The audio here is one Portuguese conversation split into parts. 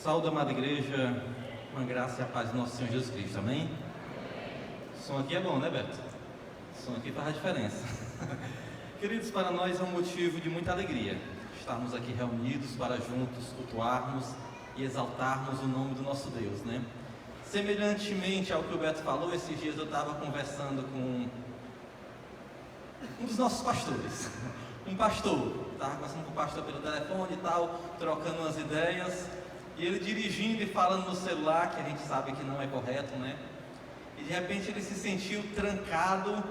Saúde, amada igreja, com a graça e a paz do nosso Senhor Jesus Cristo, amém? O som aqui é bom, né, Beto? O som aqui faz a diferença. Queridos, para nós é um motivo de muita alegria estarmos aqui reunidos para juntos cultuarmos e exaltarmos o nome do nosso Deus, né? Semelhantemente ao que o Beto falou, esses dias eu estava conversando com um dos nossos pastores, um pastor, estava conversando com o pastor pelo telefone e tal, trocando umas ideias, e ele dirigindo e falando no celular, que a gente sabe que não é correto, né? E de repente ele se sentiu trancado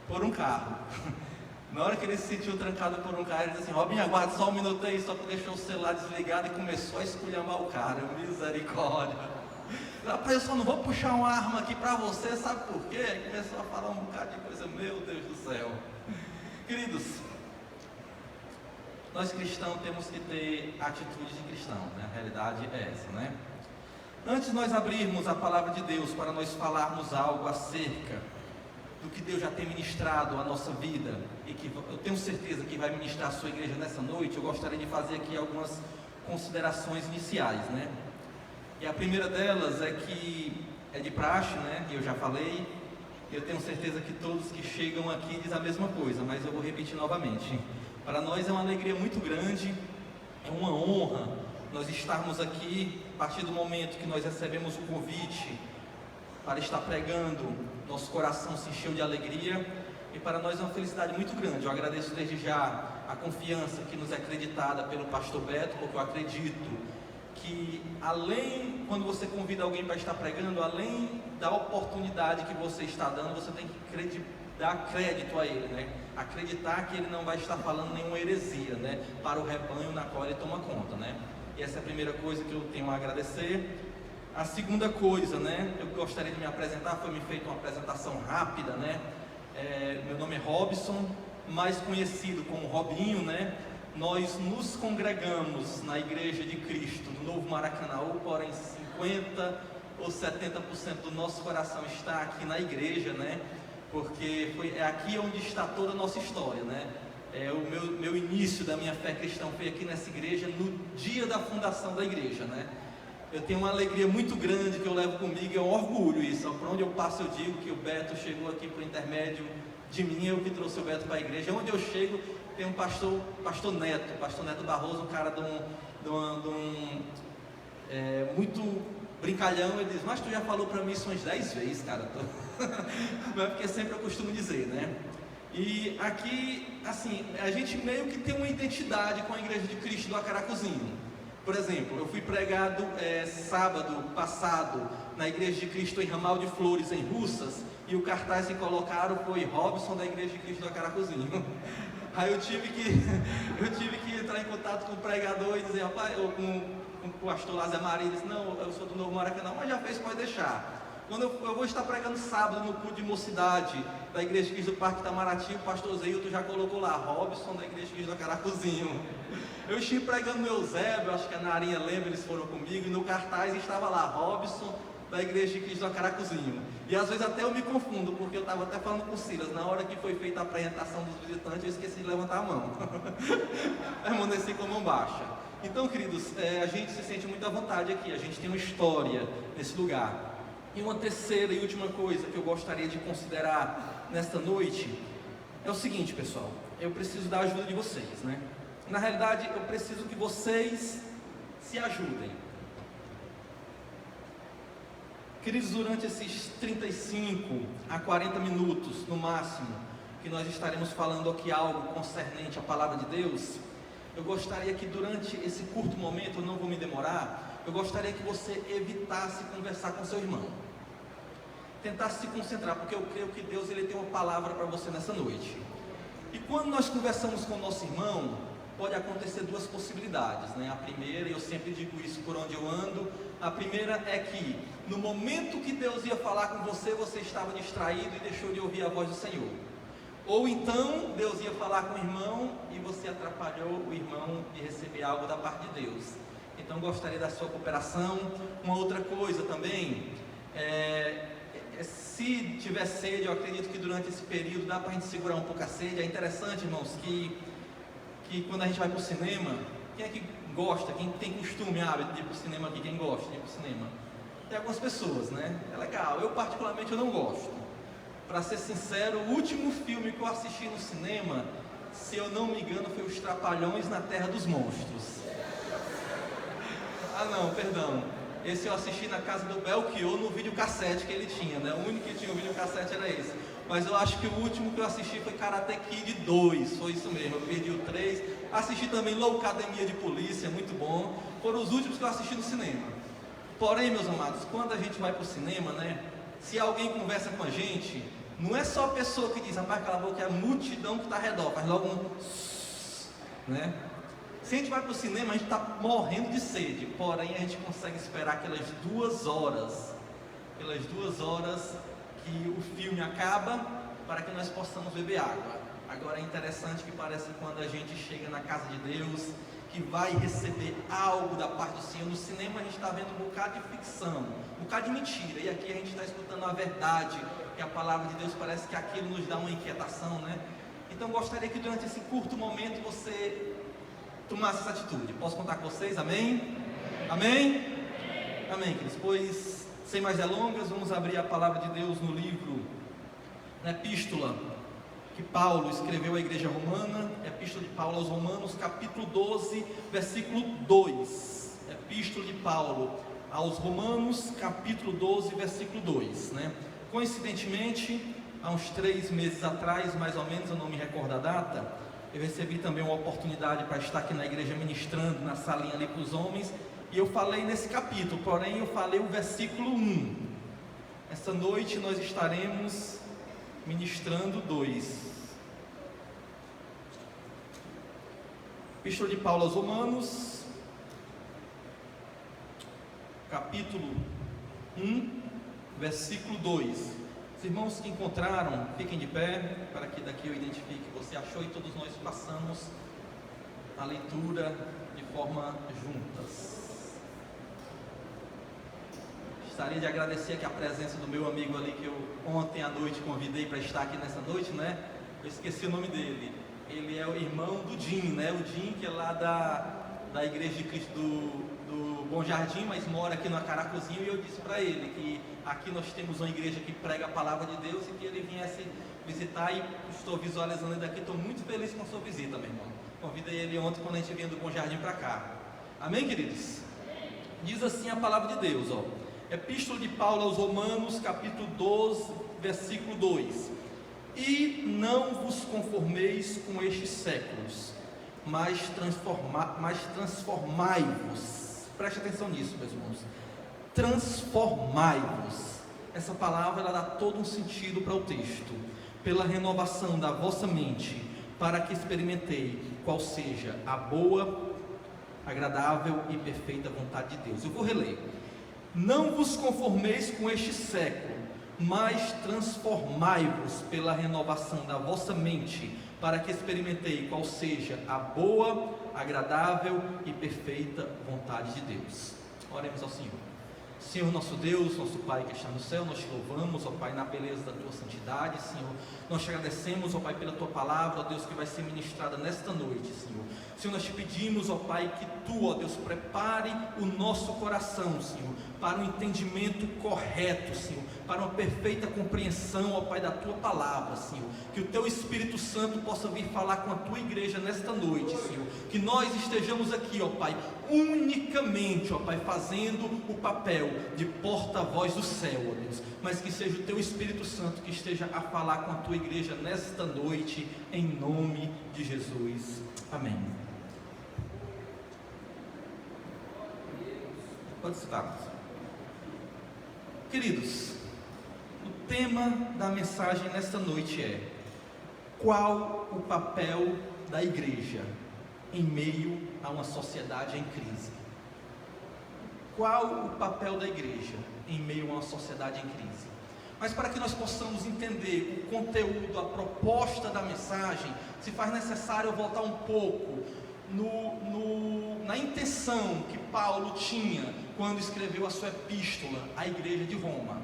por um carro. Na hora que ele se sentiu trancado por um carro, ele disse assim: Robinho, aguarda só um minuto aí, só que deixou o celular desligado e começou a esculhambar o cara. Misericórdia! Rapaz, eu só não vou puxar uma arma aqui para você, sabe por quê? Aí começou a falar um bocado de coisa, meu Deus do céu. Queridos, nós cristãos temos que ter atitude de cristão, né? A realidade é essa, né? Antes de nós abrirmos a palavra de Deus para nós falarmos algo acerca do que Deus já tem ministrado à nossa vida, e que eu tenho certeza que vai ministrar a sua igreja nessa noite, eu gostaria de fazer aqui algumas considerações iniciais, né? E a primeira delas é que é de praxe, né? Eu já falei, eu tenho certeza que todos que chegam aqui dizem a mesma coisa, mas eu vou repetir novamente. Para nós é uma alegria muito grande, é uma honra nós estarmos aqui, a partir do momento que nós recebemos o convite para estar pregando, nosso coração se encheu de alegria, e para nós é uma felicidade muito grande. Eu agradeço desde já a confiança que nos é acreditada pelo pastor Beto, porque eu acredito que além, quando você convida alguém para estar pregando, além da oportunidade que você está dando, você tem que dar crédito a ele, né? Acreditar que ele não vai estar falando nenhuma heresia, né? Para o rebanho na qual ele toma conta, né? E essa é a primeira coisa que eu tenho a agradecer. A segunda coisa, né? Eu gostaria de me apresentar, foi me feita uma apresentação rápida, né? Meu nome é Robson, mais conhecido como Robinho, né? Nós nos congregamos na Igreja de Cristo do Novo Maracanaú, porém 50 ou 70% do nosso coração está aqui na igreja, né? Porque é aqui onde está toda a nossa história, né? O meu início da minha fé cristã foi aqui nessa igreja, no dia da fundação da igreja, né? Eu tenho uma alegria muito grande que eu levo comigo, é um orgulho isso. Por onde eu passo eu digo que o Beto chegou aqui por intermédio de mim, eu que trouxe o Beto para a igreja. Onde eu chego tem um pastor Neto Barroso, um cara muito brincalhão. Ele diz: mas tu já falou para mim isso umas 10 vezes, cara. Mas porque sempre eu costumo dizer, né? E aqui, assim, a gente meio que tem uma identidade com a Igreja de Cristo do Acaracuzinho. Por exemplo, eu fui pregado sábado passado na Igreja de Cristo em Ramal de Flores, em Russas, e o cartaz que colocaram foi Robson da Igreja de Cristo do Acaracuzinho. Aí eu tive que entrar em contato com o pregador e dizer: rapaz, com o pastor Lázaro Maria, ele disse: não, eu sou do Novo Maracanã, mas já fez, pode deixar. Quando eu vou estar pregando sábado no culto de mocidade da Igreja de Cristo do Parque Itamaraty, o pastor Zeilton já colocou lá Robson da Igreja de Cristo do Acaracuzinho. Eu estive pregando no Eusébio, acho que a Narinha lembra, eles foram comigo, e no cartaz estava lá Robson da Igreja de Cristo do Acaracuzinho. E às vezes até eu me confundo, porque eu estava até falando com o Silas, na hora que foi feita a apresentação dos visitantes, eu esqueci de levantar a mão. Permaneci com a mão baixa. Então, queridos, a gente se sente muito à vontade aqui, a gente tem uma história nesse lugar. E uma terceira e última coisa que eu gostaria de considerar nesta noite é o seguinte, pessoal: eu preciso da ajuda de vocês, né? Na realidade, eu preciso que vocês se ajudem. Queridos, durante esses 35 a 40 minutos, no máximo, que nós estaremos falando aqui algo concernente à Palavra de Deus, eu gostaria que durante esse curto momento, eu não vou me demorar, eu gostaria que você evitasse conversar com seu irmão. Tentasse se concentrar, porque eu creio que Deus ele tem uma palavra para você nessa noite. E quando nós conversamos com o nosso irmão, pode acontecer duas possibilidades, né? A primeira, e eu sempre digo isso por onde eu ando, a primeira é que no momento que Deus ia falar com você, você estava distraído e deixou de ouvir a voz do Senhor. Ou então Deus ia falar com o irmão e você atrapalhou o irmão de receber algo da parte de Deus. Então gostaria da sua cooperação. Uma outra coisa também, se tiver sede, eu acredito que durante esse período dá para a gente segurar um pouco a sede. É interessante, irmãos, que quando a gente vai para o cinema, Quem é que gosta, quem tem costume, hábito de ir para o cinema aqui, quem gosta de ir para o cinema? Tem algumas pessoas, né? É legal. Eu particularmente eu não gosto. Para ser sincero, o último filme que eu assisti no cinema, se eu não me engano, foi Os Trapalhões na Terra dos Monstros. Ah não, perdão. Esse eu assisti na casa do Belchior no videocassete que ele tinha, né? O único que tinha o videocassete era esse. Mas eu acho que o último que eu assisti foi Karate Kid 2, foi isso mesmo, eu perdi o 3. Assisti também Loucademia de Polícia, muito bom. Foram os últimos que eu assisti no cinema. Porém, meus amados, quando a gente vai para o cinema, né? Se alguém conversa com a gente, não é só a pessoa que diz, rapaz, cala a boca, é a multidão que está ao redor, faz logo um, né? Se a gente vai para o cinema, a gente está morrendo de sede, porém a gente consegue esperar aquelas 2 horas, que o filme acaba, para que nós possamos beber água. Agora é interessante que parece que quando a gente chega na casa de Deus, que vai receber algo da parte do Senhor, no cinema a gente está vendo um bocado de ficção, um bocado de mentira, e aqui a gente está escutando a verdade, que a palavra de Deus parece que aquilo nos dá uma inquietação, né? Então gostaria que durante esse curto momento você tomasse essa atitude. Posso contar com vocês? Amém? Amém? Amém, queridos. Pois, sem mais delongas, vamos abrir a palavra de Deus no livro, na epístola que Paulo escreveu à igreja romana, epístola de Paulo aos Romanos, capítulo 12, versículo 2. Epístola de Paulo aos Romanos, capítulo 12, versículo 2, né? Coincidentemente, há uns 3 meses atrás, mais ou menos, eu não me recordo a data, eu recebi também uma oportunidade para estar aqui na igreja ministrando, na salinha ali para os homens, e eu falei nesse capítulo, porém eu falei o versículo 1. Esta noite nós estaremos ministrando 2. Epístola de Paulo aos Romanos, capítulo 1, versículo 2. Os irmãos que encontraram, fiquem de pé, para que daqui eu identifique o que você achou e todos nós façamos a leitura de forma juntas. Gostaria de agradecer aqui a presença do meu amigo ali, que eu ontem à noite convidei para estar aqui nessa noite, né? Eu esqueci o nome dele. Ele é o irmão do Jim, né? O Jim, que é lá da Igreja de Cristo do Bom Jardim, mas mora aqui no Acaracuzinho, e eu disse para ele que aqui nós temos uma igreja que prega a palavra de Deus e que ele viesse visitar, e estou visualizando ele daqui, estou muito feliz com a sua visita, meu irmão. Convidei ele ontem quando a gente vinha do Bom Jardim para cá. Amém, queridos? Diz assim a palavra de Deus, ó. Epístola de Paulo aos Romanos, capítulo 12, versículo 2. E não vos conformeis com estes séculos, mas transformai-vos. Preste atenção nisso, meus irmãos. Transformai-vos. Essa palavra ela dá todo um sentido para o texto. Pela renovação da vossa mente, para que experimentei qual seja a boa, agradável e perfeita vontade de Deus. Eu vou reler. Não vos conformeis com este século, mas transformai-vos pela renovação da vossa mente, para que experimentei qual seja a boa, agradável e perfeita vontade de Deus. Oremos ao Senhor. Senhor nosso Deus, nosso Pai que está no céu, nós te louvamos, ó Pai, na beleza da tua santidade, Senhor. Nós te agradecemos, ó Pai, pela tua palavra, ó Deus, que vai ser ministrada nesta noite, Senhor. Senhor, nós te pedimos, ó Pai, que tu, ó Deus, prepare o nosso coração, Senhor, para um entendimento correto, Senhor, para uma perfeita compreensão, ó Pai, da tua palavra, Senhor. Que o teu Espírito Santo possa vir falar com a tua igreja nesta noite, Senhor. Que nós estejamos aqui, ó Pai, unicamente, ó Pai, fazendo o papel de porta-voz do céu, ó Deus, mas que seja o teu Espírito Santo que esteja a falar com a tua igreja nesta noite, em nome de Jesus. Amém. Pode citar. Queridos, o tema da mensagem nesta noite é: qual o papel da igreja em meio a uma sociedade em crise? Qual o papel da igreja em meio a uma sociedade em crise? Mas para que nós possamos entender o conteúdo, a proposta da mensagem, se faz necessário voltar um pouco na intenção que Paulo tinha quando escreveu a sua epístola à igreja de Roma.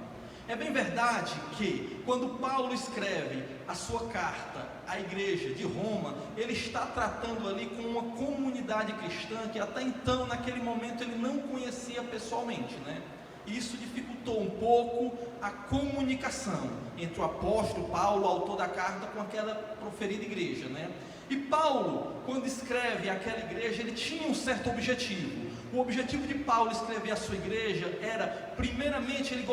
É bem verdade que quando Paulo escreve a sua carta a igreja de Roma, ele está tratando ali com uma comunidade cristã que até então, naquele momento, ele não conhecia pessoalmente, né? Isso dificultou um pouco a comunicação entre o apóstolo Paulo, autor da carta, com aquela proferida igreja, né? E Paulo, quando escreve aquela igreja, ele tinha um certo objetivo. O objetivo de Paulo escrever a sua igreja era, primeiramente, ele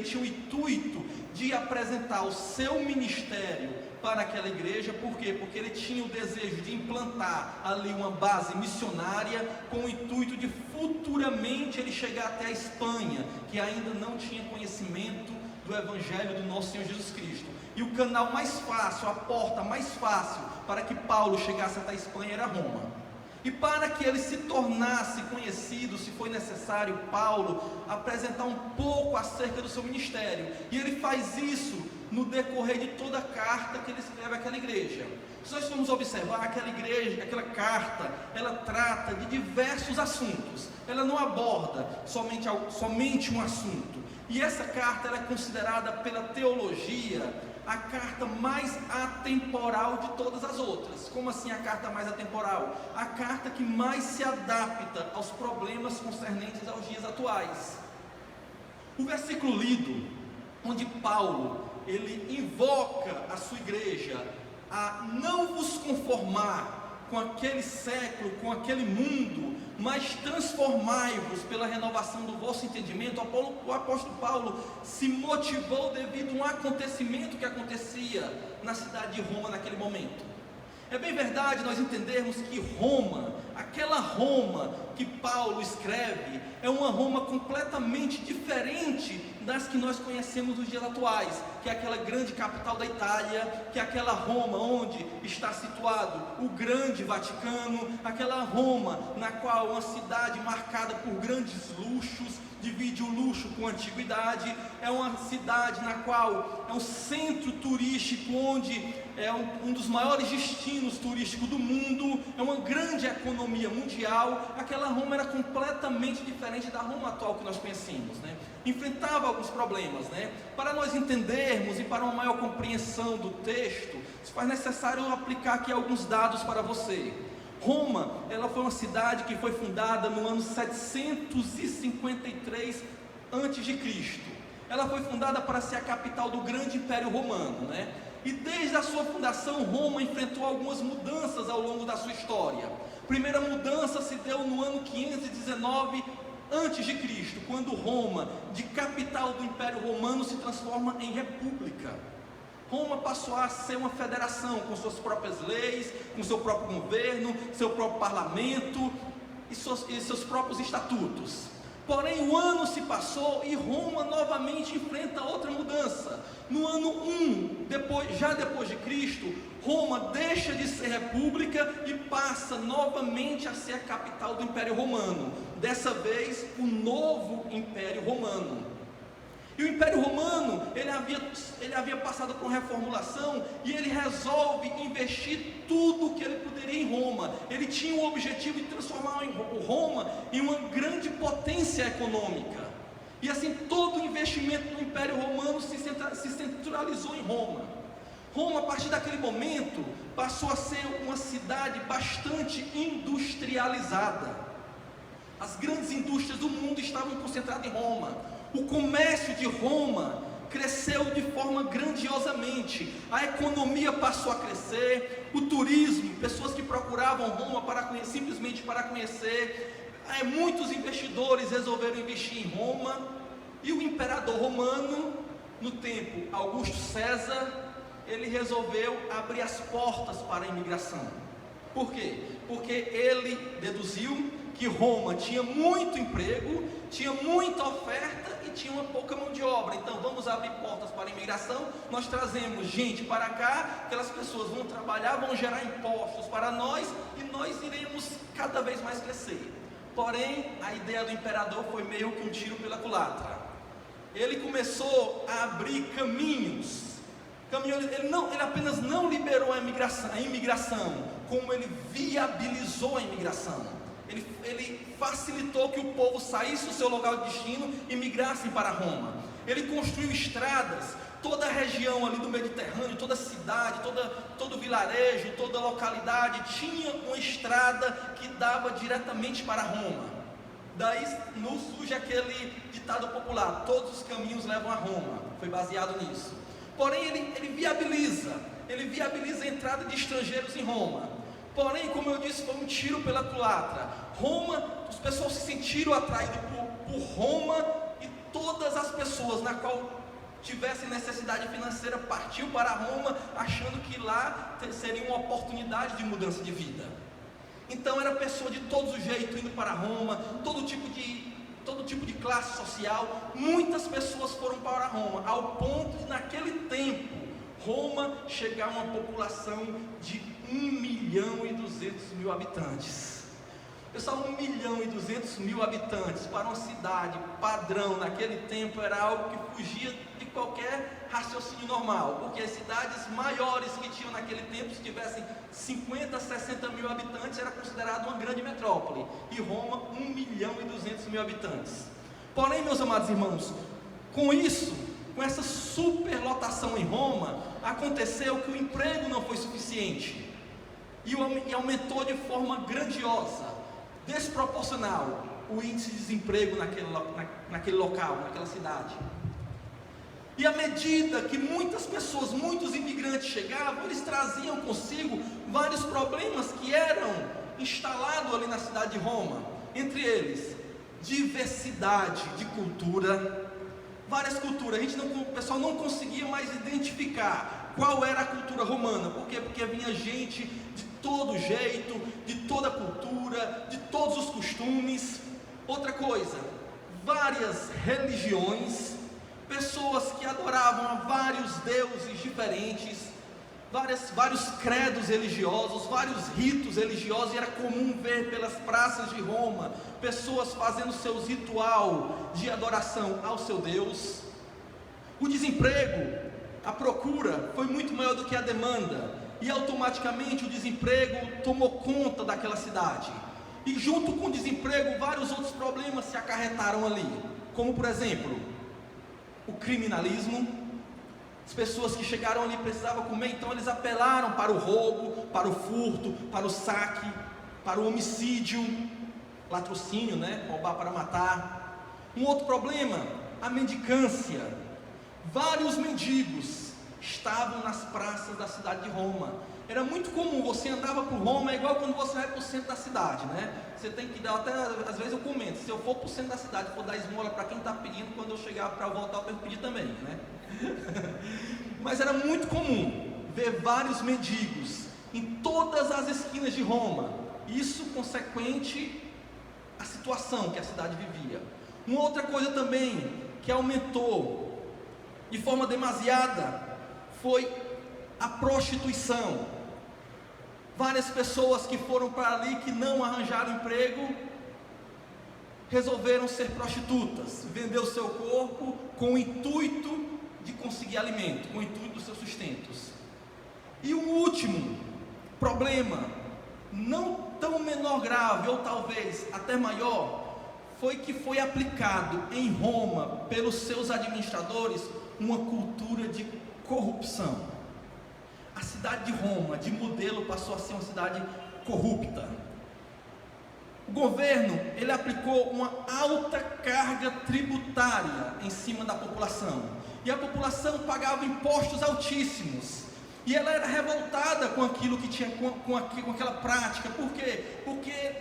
tinha o intuito de apresentar o seu ministério para aquela igreja. Por quê? Porque ele tinha o desejo de implantar ali uma base missionária, com o intuito de futuramente ele chegar até a Espanha, que ainda não tinha conhecimento do Evangelho do nosso Senhor Jesus Cristo. E o canal mais fácil, a porta mais fácil para que Paulo chegasse até a Espanha era Roma. E para que ele se tornasse conhecido, se foi necessário, Paulo apresentar um pouco acerca do seu ministério. E ele faz isso no decorrer de toda a carta que ele escreve àquela igreja. Se nós formos observar, aquela igreja, aquela carta, ela trata de diversos assuntos. Ela não aborda somente um assunto. E essa carta ela é considerada pela teologia a carta mais atemporal de todas as outras. Como assim a carta mais atemporal? A carta que mais se adapta aos problemas concernentes aos dias atuais. O versículo lido, onde Paulo, ele invoca a sua igreja a não vos conformar com aquele século, com aquele mundo, mas transformai-vos pela renovação do vosso entendimento. O apóstolo Paulo se motivou devido a um acontecimento que acontecia na cidade de Roma naquele momento. É bem verdade nós entendermos que Roma, aquela Roma que Paulo escreve, é uma Roma completamente diferente das que nós conhecemos nos dias atuais, que é aquela grande capital da Itália, que é aquela Roma onde está situado o grande Vaticano, aquela Roma na qual uma cidade marcada por grandes luxos, divide o luxo com a antiguidade, é uma cidade na qual é um centro turístico, onde é um dos maiores destinos turísticos do mundo, é uma grande economia mundial. Aquela Roma era completamente diferente da Roma atual que nós conhecemos, né? Enfrentava alguns problemas, né? Para nós entendermos e para uma maior compreensão do texto, se faz necessário aplicar aqui alguns dados para você. Roma, ela foi uma cidade que foi fundada no ano 753 a.C. Ela foi fundada para ser a capital do grande Império Romano, né? E desde a sua fundação, Roma enfrentou algumas mudanças ao longo da sua história. A primeira mudança se deu no ano 519 a.C., quando Roma, de capital do Império Romano, se transforma em república. Roma passou a ser uma federação, com suas próprias leis, com seu próprio governo, seu próprio parlamento e seus próprios estatutos. Porém, o ano se passou e Roma novamente enfrenta outra mudança. No ano 1, já depois de Cristo, Roma deixa de ser república e passa novamente a ser a capital do Império Romano. Dessa vez, o novo Império Romano. E o Império Romano, ele havia passado por uma reformulação, e ele resolve investir tudo que ele poderia em Roma. Ele tinha o objetivo de transformar Roma em uma grande potência econômica. E assim, todo o investimento do Império Romano se centralizou em Roma. Roma, a partir daquele momento, passou a ser uma cidade bastante industrializada. As grandes indústrias do mundo estavam concentradas em Roma. O comércio de Roma cresceu de forma grandiosamente. A economia passou a crescer, o turismo, pessoas que procuravam Roma simplesmente para conhecer. Muitos investidores resolveram investir em Roma. E o imperador romano, no tempo Augusto César, ele resolveu abrir as portas para a imigração. Por quê? Porque ele deduziu que Roma tinha muito emprego, tinha muita oferta e tinha uma pouca mão de obra. Então vamos abrir portas para a imigração. Nós trazemos gente para cá, aquelas pessoas vão trabalhar, vão gerar impostos para nós, e nós iremos cada vez mais crescer. Porém, a ideia do imperador foi meio que um tiro pela culatra. Ele começou a abrir caminhos. Ele apenas não liberou a imigração, como ele viabilizou a imigração. Ele facilitou que o povo saísse do seu local de destino e migrasse para Roma. Ele construiu estradas toda a região ali do Mediterrâneo, toda a cidade, todo vilarejo, toda localidade tinha uma estrada que dava diretamente para Roma. Daí nos surge aquele ditado popular: todos os caminhos levam a Roma. Foi baseado nisso. Porém ele viabiliza a entrada de estrangeiros em Roma. Porém, como eu disse, foi um tiro pela culatra. Roma, as pessoas se sentiram atraídas por Roma, e todas as pessoas na qual tivessem necessidade financeira partiu para Roma, achando que lá seria uma oportunidade de mudança de vida. Então era pessoa de todos os jeitos indo para Roma, todo tipo de classe social. Muitas pessoas foram para Roma, ao ponto de naquele tempo Roma chegar a uma população de 1.200.000 habitantes. Pessoal, 1.200.000 habitantes para uma cidade padrão naquele tempo era algo que fugia de qualquer raciocínio normal, porque as cidades maiores que tinham naquele tempo, se tivessem 50, 60.000 habitantes, era considerado uma grande metrópole, e Roma 1.200.000 habitantes. Porém, meus amados irmãos, com essa superlotação em Roma, aconteceu que o emprego não foi suficiente, e aumentou de forma grandiosa, desproporcional, o índice de desemprego naquele local, naquela cidade. E à medida que muitos imigrantes chegavam, eles traziam consigo vários problemas que eram instalados ali na cidade de Roma. Entre eles, diversidade de cultura, várias culturas. O pessoal não conseguia mais identificar qual era a cultura romana. Por quê? Porque vinha gente de todo jeito, de toda cultura, de todos os costumes. Outra coisa, várias religiões, pessoas que adoravam a vários deuses diferentes, vários credos religiosos, vários ritos religiosos. E era comum ver pelas praças de Roma pessoas fazendo seus ritual de adoração ao seu Deus. O desemprego, a procura foi muito maior do que a demanda, e automaticamente o desemprego tomou conta daquela cidade. E junto com o desemprego, vários outros problemas se acarretaram ali, como por exemplo, o criminalismo. As pessoas que chegaram ali precisavam comer, então eles apelaram para o roubo, para o furto, para o saque, para o homicídio, latrocínio, roubar para matar. Um outro problema, a mendicância. Vários mendigos estavam nas praças da cidade de Roma. Era muito comum, você andava por Roma, é igual quando você vai para o centro da cidade, Você tem que dar, até às vezes eu comento, se eu for para o centro da cidade, for dar esmola para quem está pedindo, quando eu chegar para voltar eu tenho que pedir também, Mas era muito comum ver vários mendigos em todas as esquinas de Roma. Isso consequente à situação que a cidade vivia. Uma outra coisa também que aumentou de forma demasiada foi a prostituição. Várias pessoas que foram para ali, que não arranjaram emprego, resolveram ser prostitutas, vender o seu corpo com o intuito de conseguir alimento, com o intuito dos seus sustentos. E o último problema, não tão menor grave, ou talvez até maior, foi que foi aplicado em Roma, pelos seus administradores, uma cultura de corrupção. A cidade de Roma, de modelo, passou a ser uma cidade corrupta. O governo, ele aplicou uma alta carga tributária em cima da população, e a população pagava impostos altíssimos, e ela era revoltada com aquilo que tinha, com aquela prática. Por quê? Porque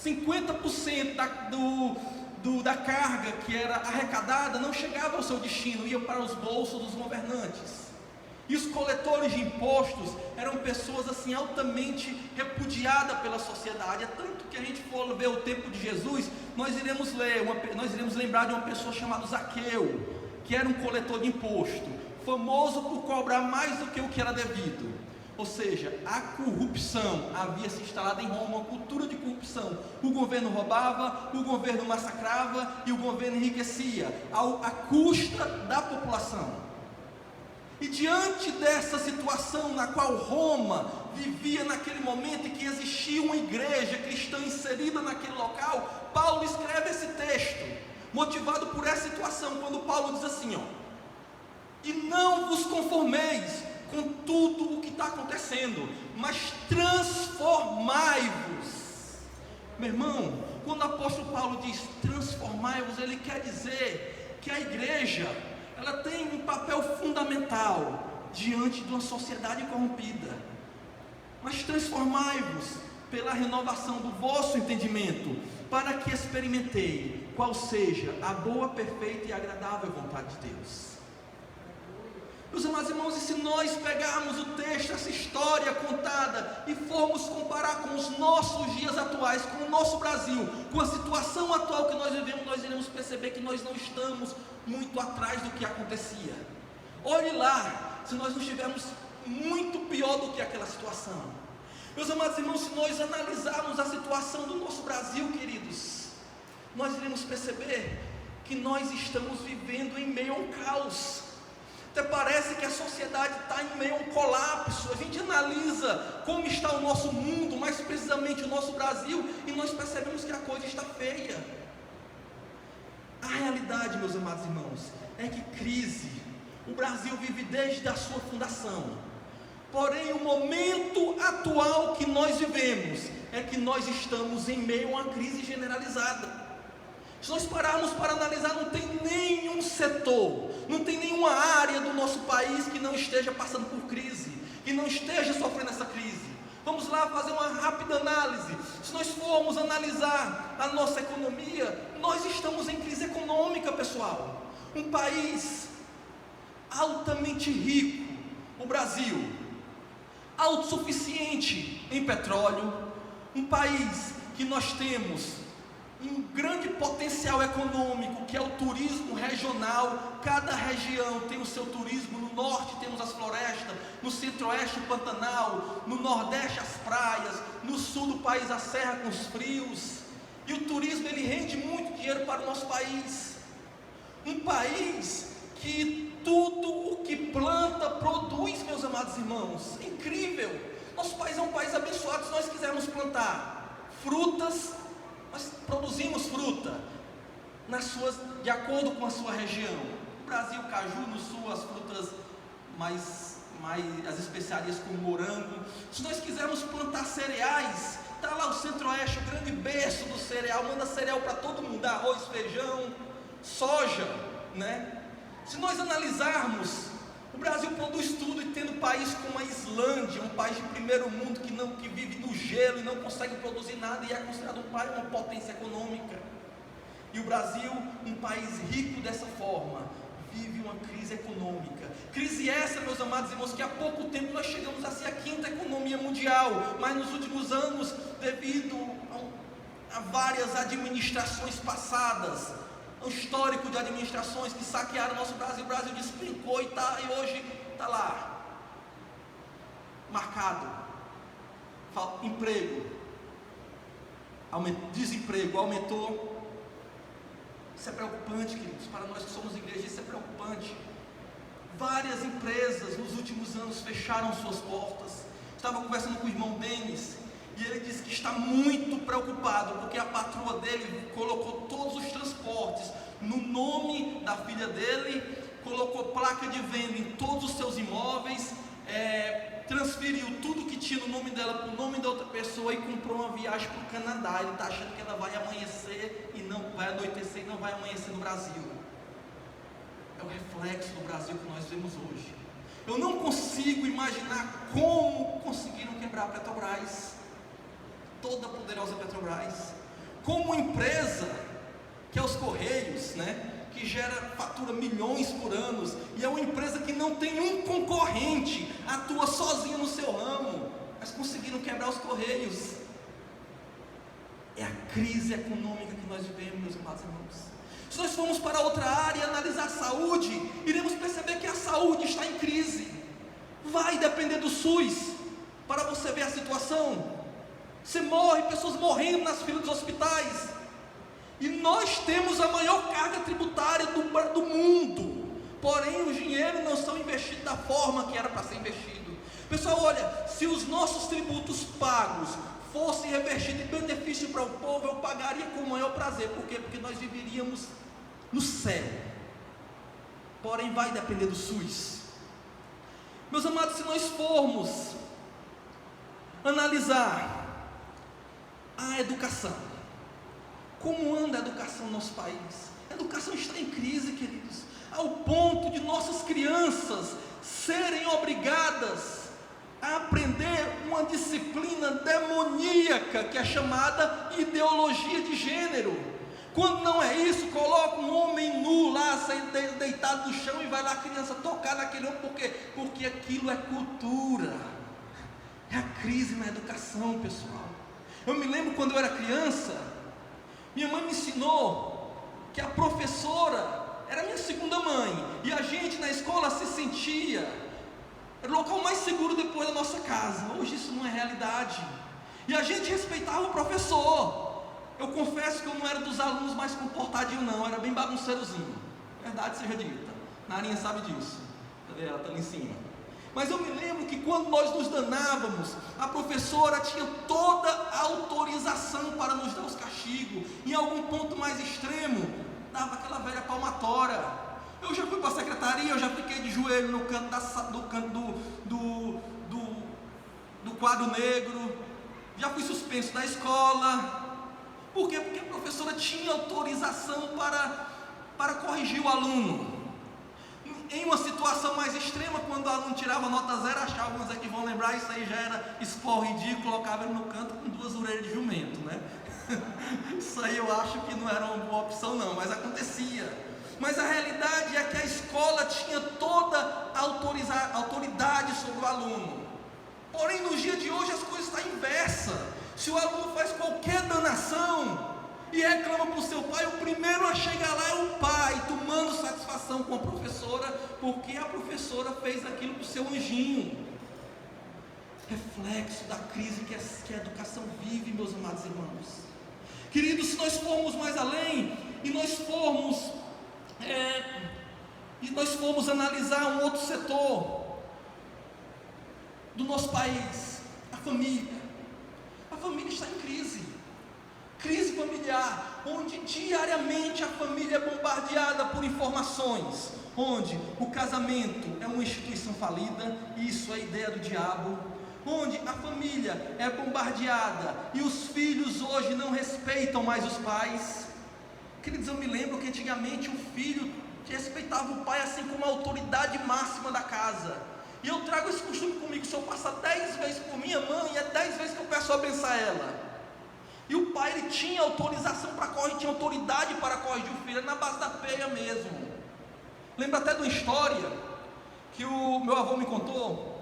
50% da carga que era arrecadada não chegava ao seu destino, ia para os bolsos dos governantes. E os coletores de impostos eram pessoas assim altamente repudiadas pela sociedade. É tanto que a gente for ver o tempo de Jesus, nós iremos lembrar de uma pessoa chamada Zaqueu, que era um coletor de imposto, famoso por cobrar mais do que o que era devido. Ou seja, a corrupção havia se instalado em Roma, uma cultura de corrupção. O governo roubava, o governo massacrava e o governo enriquecia à custa da população. E diante dessa situação na qual Roma vivia naquele momento, e que existia uma igreja cristã inserida naquele local, Paulo escreve esse texto, motivado por essa situação, quando Paulo diz assim: E não vos conformeis com tudo o que está acontecendo, mas transformai-vos. Meu irmão, quando o apóstolo Paulo diz transformai-vos, ele quer dizer que a igreja, ela tem um papel fundamental diante de uma sociedade corrompida. Mas transformai-vos pela renovação do vosso entendimento, para que experimentei qual seja a boa, perfeita e agradável vontade de Deus. Meus amados irmãos, e se nós pegarmos o texto, essa história contada, e formos comparar com os nossos dias atuais, com o nosso Brasil, com a situação atual que nós vivemos, nós iremos perceber que nós não estamos muito atrás do que acontecia. Olhe lá, se nós não estivermos muito pior do que aquela situação. Meus amados irmãos, se nós analisarmos a situação do nosso Brasil, queridos, nós iremos perceber que nós estamos vivendo em meio a um caos. Até parece que a sociedade está em meio a um colapso. A gente analisa como está o nosso mundo, mais precisamente o nosso Brasil, e nós percebemos que a coisa está feia. A realidade, meus amados irmãos, é que crise o Brasil vive desde a sua fundação. Porém, o momento atual que nós vivemos é que nós estamos em meio a uma crise generalizada. Se nós pararmos para analisar, não tem nenhum setor, não tem nenhuma área do nosso país que não esteja passando por crise, que não esteja sofrendo essa crise. Vamos lá fazer uma rápida análise. Se nós formos analisar a nossa economia, nós estamos em crise econômica, pessoal. Um país altamente rico, o Brasil, autossuficiente em petróleo, um país que nós temos um grande potencial econômico, que é o turismo regional. Cada região tem o seu turismo. No norte temos as florestas, no centro-oeste o Pantanal, no nordeste as praias, no sul do país a serra com os frios. E o turismo, ele rende muito dinheiro para o nosso país. Um país que tudo o que planta produz, meus amados irmãos. É incrível. Nosso país é um país abençoado. Se nós quisermos plantar frutas, nós produzimos fruta de acordo com a sua região. No Brasil, caju, no sul as frutas mais as especiarias como morango. Se nós quisermos plantar cereais, está lá o centro-oeste, o grande berço do cereal, manda cereal para todo mundo, arroz, feijão, soja, né? Se nós analisarmos, o Brasil produz tudo, e tendo país como a Islândia, um país de primeiro mundo que vive no gelo e não consegue produzir nada, e é considerado uma potência econômica. E o Brasil, um país rico dessa forma, vive uma crise econômica. Crise essa, meus amados irmãos, que há pouco tempo nós chegamos a ser a 5ª economia mundial, mas nos últimos anos, devido a várias administrações passadas, um histórico de administrações que saquearam o nosso Brasil, o Brasil despencou e hoje está lá, marcado. Emprego, desemprego aumentou. Isso é preocupante, queridos, para nós que somos igreja, isso é preocupante. Várias empresas nos últimos anos fecharam suas portas. Estava conversando com o irmão Denis, e ele disse que está muito preocupado, porque a patroa dele colocou todos os transportes no nome da filha dele, colocou placa de venda em todos os seus imóveis, transferiu tudo que tinha no nome dela para o nome da outra pessoa, e comprou uma viagem para o Canadá. Ele está achando que ela vai amanhecer e não vai anoitecer e não vai amanhecer no Brasil. É o reflexo do Brasil que nós vemos hoje. Eu não consigo imaginar como conseguiram quebrar a Petrobras, toda a poderosa Petrobras, como uma empresa que é os Correios, né, que fatura milhões por ano, e é uma empresa que não tem um concorrente, atua sozinha no seu ramo, mas conseguiram quebrar os Correios. É a crise econômica que nós vivemos, meus amados irmãos. Se nós formos para outra área e analisar a saúde, iremos perceber que a saúde está em crise. Vai depender do SUS para você ver a situação. Você morre, pessoas morrendo nas filas dos hospitais, e nós temos a maior carga tributária do mundo, porém os dinheiros não são investidos da forma que era para ser investido. Pessoal, olha, se os nossos tributos pagos fossem revertidos em benefício para o povo, eu pagaria com o maior prazer. Por quê? Porque nós viveríamos no céu. porém vai depender do SUS. Meus amados, se nós formos analisar a educação, como anda a educação no nosso país? A educação está em crise, queridos, ao ponto de nossas crianças serem obrigadas a aprender uma disciplina demoníaca que é chamada ideologia de gênero. Quando não é isso, coloca um homem nu lá, deitado no chão, e vai lá a criança tocar naquele homem. Por quê? Porque aquilo é cultura. É a crise na educação, pessoal. Eu me lembro quando eu era criança, minha mãe me ensinou que a professora era minha segunda mãe, e a gente na escola se sentia, era o local mais seguro depois da nossa casa. Hoje isso não é realidade, e a gente respeitava o professor. Eu confesso que eu não era dos alunos mais comportadinho não, era bem bagunceirozinho, verdade seja dita, Narinha sabe disso, cadê ela? Está ali em cima. Mas eu me lembro que quando nós nos danávamos, a professora tinha toda a autorização para nos dar os castigos. Em algum ponto mais extremo, dava aquela velha palmatória. Eu já fui para a secretaria, eu já fiquei de joelho no canto do quadro negro, já fui suspenso da escola. Por quê? Porque a professora tinha autorização para corrigir o aluno. Em uma situação mais extrema, quando o aluno tirava nota zero, acho que alguns aqui vão lembrar, isso aí já era esporro ridículo, colocava ele no canto com 2 orelhas de jumento, né? Isso aí eu acho que não era uma boa opção não, mas acontecia. Mas a realidade é que a escola tinha toda a autoridade sobre o aluno. Porém, nos dias de hoje as coisas estão inversas. Se o aluno faz qualquer danação e reclama para o seu pai, o primeiro a chegar lá é o pai, tomando satisfação com a professora, porque a professora fez aquilo para o seu anjinho. Reflexo da crise que a educação vive, meus amados irmãos. Queridos, se nós formos mais além, e nós formos analisar um outro setor do nosso país, a família está em crise familiar, onde diariamente a família é bombardeada por informações, onde o casamento é uma instituição falida, isso é ideia do diabo, onde a família é bombardeada e os filhos hoje não respeitam mais os pais. Queridos, eu me lembro que antigamente o filho respeitava o pai assim como a autoridade máxima da casa. E eu trago esse costume comigo, se eu passar 10 vezes por minha mãe, é 10 vezes que eu peço a benção a ela. E o pai, ele tinha autorização para corrigir, tinha autoridade para corrigir o filho, na base da peia mesmo. Lembro até de uma história que o meu avô me contou,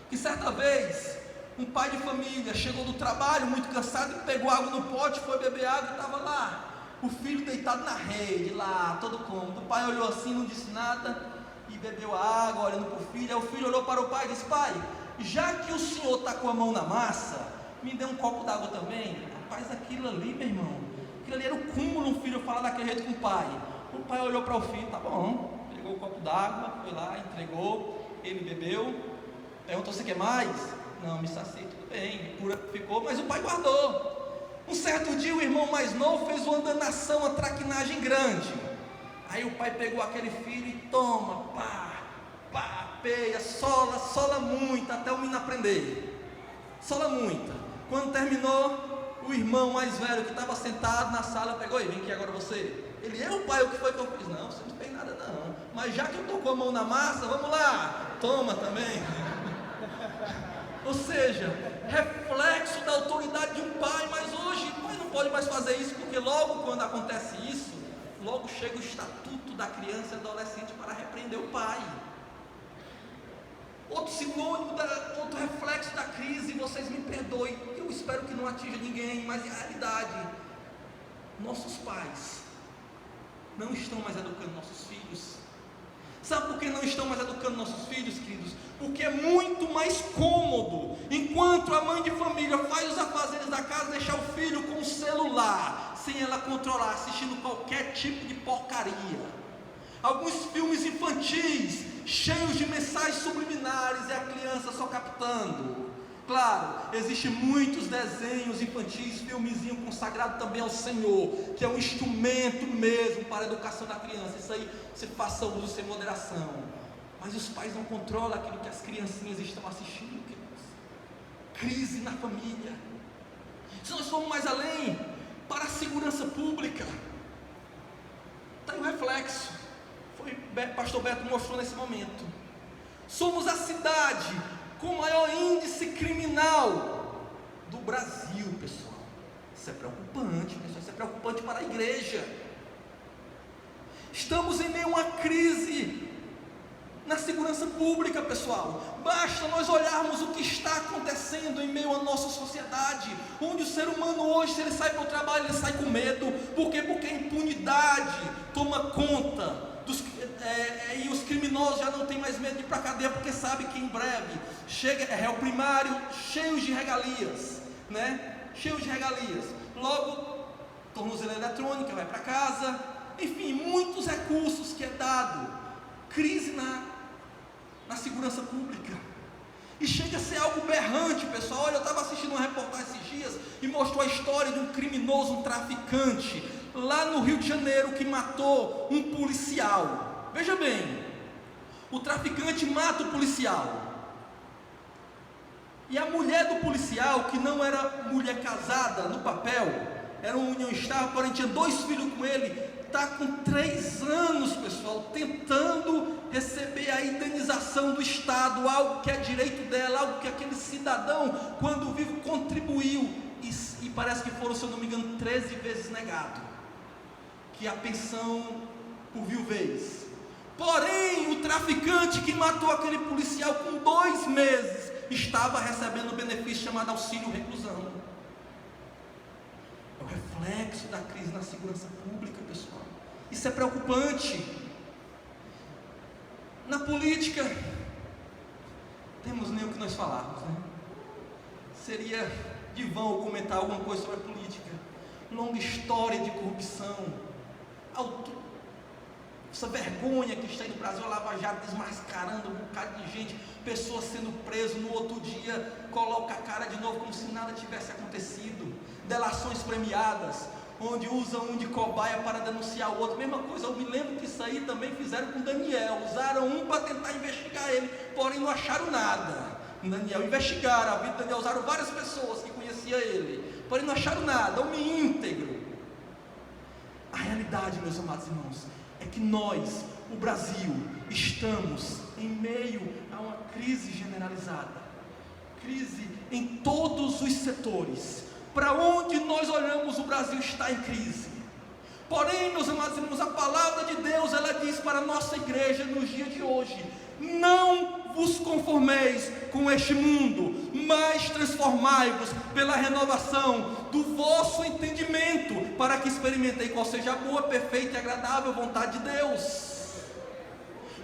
que certa vez, um pai de família chegou do trabalho muito cansado e pegou água no pote, foi beber água e estava lá, o filho deitado na rede, lá, todo cômodo. O pai olhou assim, não disse nada, e bebeu a água, olhando para o filho. Aí o filho olhou para o pai e disse: pai, já que o senhor está com a mão na massa, me dê um copo d'água também. Rapaz, aquilo ali, meu irmão, aquilo ali era o cúmulo, um filho falar daquele jeito com o pai. O pai olhou para o filho, tá bom, pegou o copo d'água, foi lá, entregou, ele bebeu, perguntou: você quer mais? Não, me saciei, tudo bem, ficou, mas o pai guardou. Um certo dia o irmão mais novo fez uma danação, uma traquinagem grande. Aí o pai pegou aquele filho e toma, peia, sola muito, até o menino aprender. Sola muito. Quando terminou, o irmão mais velho que estava sentado na sala pegou: e vem aqui agora você. Ele: eu, pai, o que foi que eu fiz? Não, você não fez nada não, mas já que eu estou com a mão na massa, vamos lá, toma também. Ou seja, reflexo da autoridade de um pai. Mas hoje o pai não pode mais fazer isso, porque logo quando acontece isso, logo chega o estatuto da criança e adolescente para repreender o pai. Outro sinônimo, outro reflexo da crise, vocês me perdoem, eu espero que não atinja ninguém, mas em realidade, nossos pais não estão mais educando nossos filhos. Sabe por que não estão mais educando nossos filhos, queridos? Porque é muito mais cômodo, enquanto a mãe de família faz os afazeres da casa, deixar o filho com o celular, sem ela controlar, assistindo qualquer tipo de porcaria. Alguns filmes infantis, cheios de mensagens subliminares, e a criança só captando. Claro, existem muitos desenhos infantis, filmezinho consagrado também ao Senhor, que é um instrumento mesmo para a educação da criança. Isso aí você faça uso sem moderação. Mas os pais não controlam aquilo que as criancinhas estão assistindo, queridos. Crise na família. Se nós formos mais além, para a segurança pública, está aí o reflexo. Foi o pastor Beto mostrou nesse momento. Somos a cidade com o maior índice criminal do Brasil, pessoal. Isso é preocupante, pessoal. Isso é preocupante para a igreja. Estamos em meio a uma crise na segurança pública, pessoal. Basta nós olharmos o que está acontecendo em meio à nossa sociedade, onde o ser humano hoje, se ele sai para o trabalho, ele sai com medo. Por quê? Porque a impunidade toma conta e os criminosos já não têm mais medo de ir para a cadeia, porque sabe que em breve chega réu primário, cheios de regalias, né? Cheios de regalias. Logo, tornozeleira eletrônica, vai para casa. Enfim, muitos recursos que é dado. Crise na segurança pública. E chega a ser algo berrante, pessoal. Olha, eu estava assistindo uma reportagem esses dias e mostrou a história de um criminoso, um traficante, lá no Rio de Janeiro, que matou um policial. Veja bem, o traficante mata o policial. E a mulher do policial, que não era mulher casada no papel, era uma união estável, porém tinha 2 filhos com ele, está com 3 anos, pessoal, tentando receber a indenização do Estado, algo que é direito dela, algo que aquele cidadão, quando vivo, contribuiu, e parece que foram, se eu não me engano, 13 vezes negado, que é a pensão por viuvez. Porém, o traficante que matou aquele policial com 2 meses, estava recebendo um benefício chamado auxílio reclusão. É o reflexo da crise na segurança pública, pessoal. Isso é preocupante. Na política, temos nem o que nós falarmos, né? Seria de vão comentar alguma coisa sobre a política. Longa história de corrupção, essa vergonha que está aí no Brasil, a Lava Jato desmascarando um bocado de gente, pessoas sendo presas, no outro dia coloca a cara de novo como se nada tivesse acontecido. Delações premiadas, onde usam um de cobaia para denunciar o outro. Mesma coisa, eu me lembro que isso aí também fizeram com Daniel. Usaram um para tentar investigar ele, porém não acharam nada. Daniel investigaram a vida de Daniel, usaram várias pessoas que conheciam ele, porém não acharam nada, homem íntegro. A realidade, meus amados irmãos, é que nós, o Brasil, estamos em meio a uma crise generalizada, crise em todos os setores. Para onde nós olhamos, o Brasil está em crise. Porém, meus amados irmãos, a palavra de Deus, ela diz para a nossa igreja nos dias de hoje: não vos conformeis com este mundo, mas transformai-vos pela renovação do vosso entendimento, para que experimentei qual seja a boa, perfeita e agradável vontade de Deus.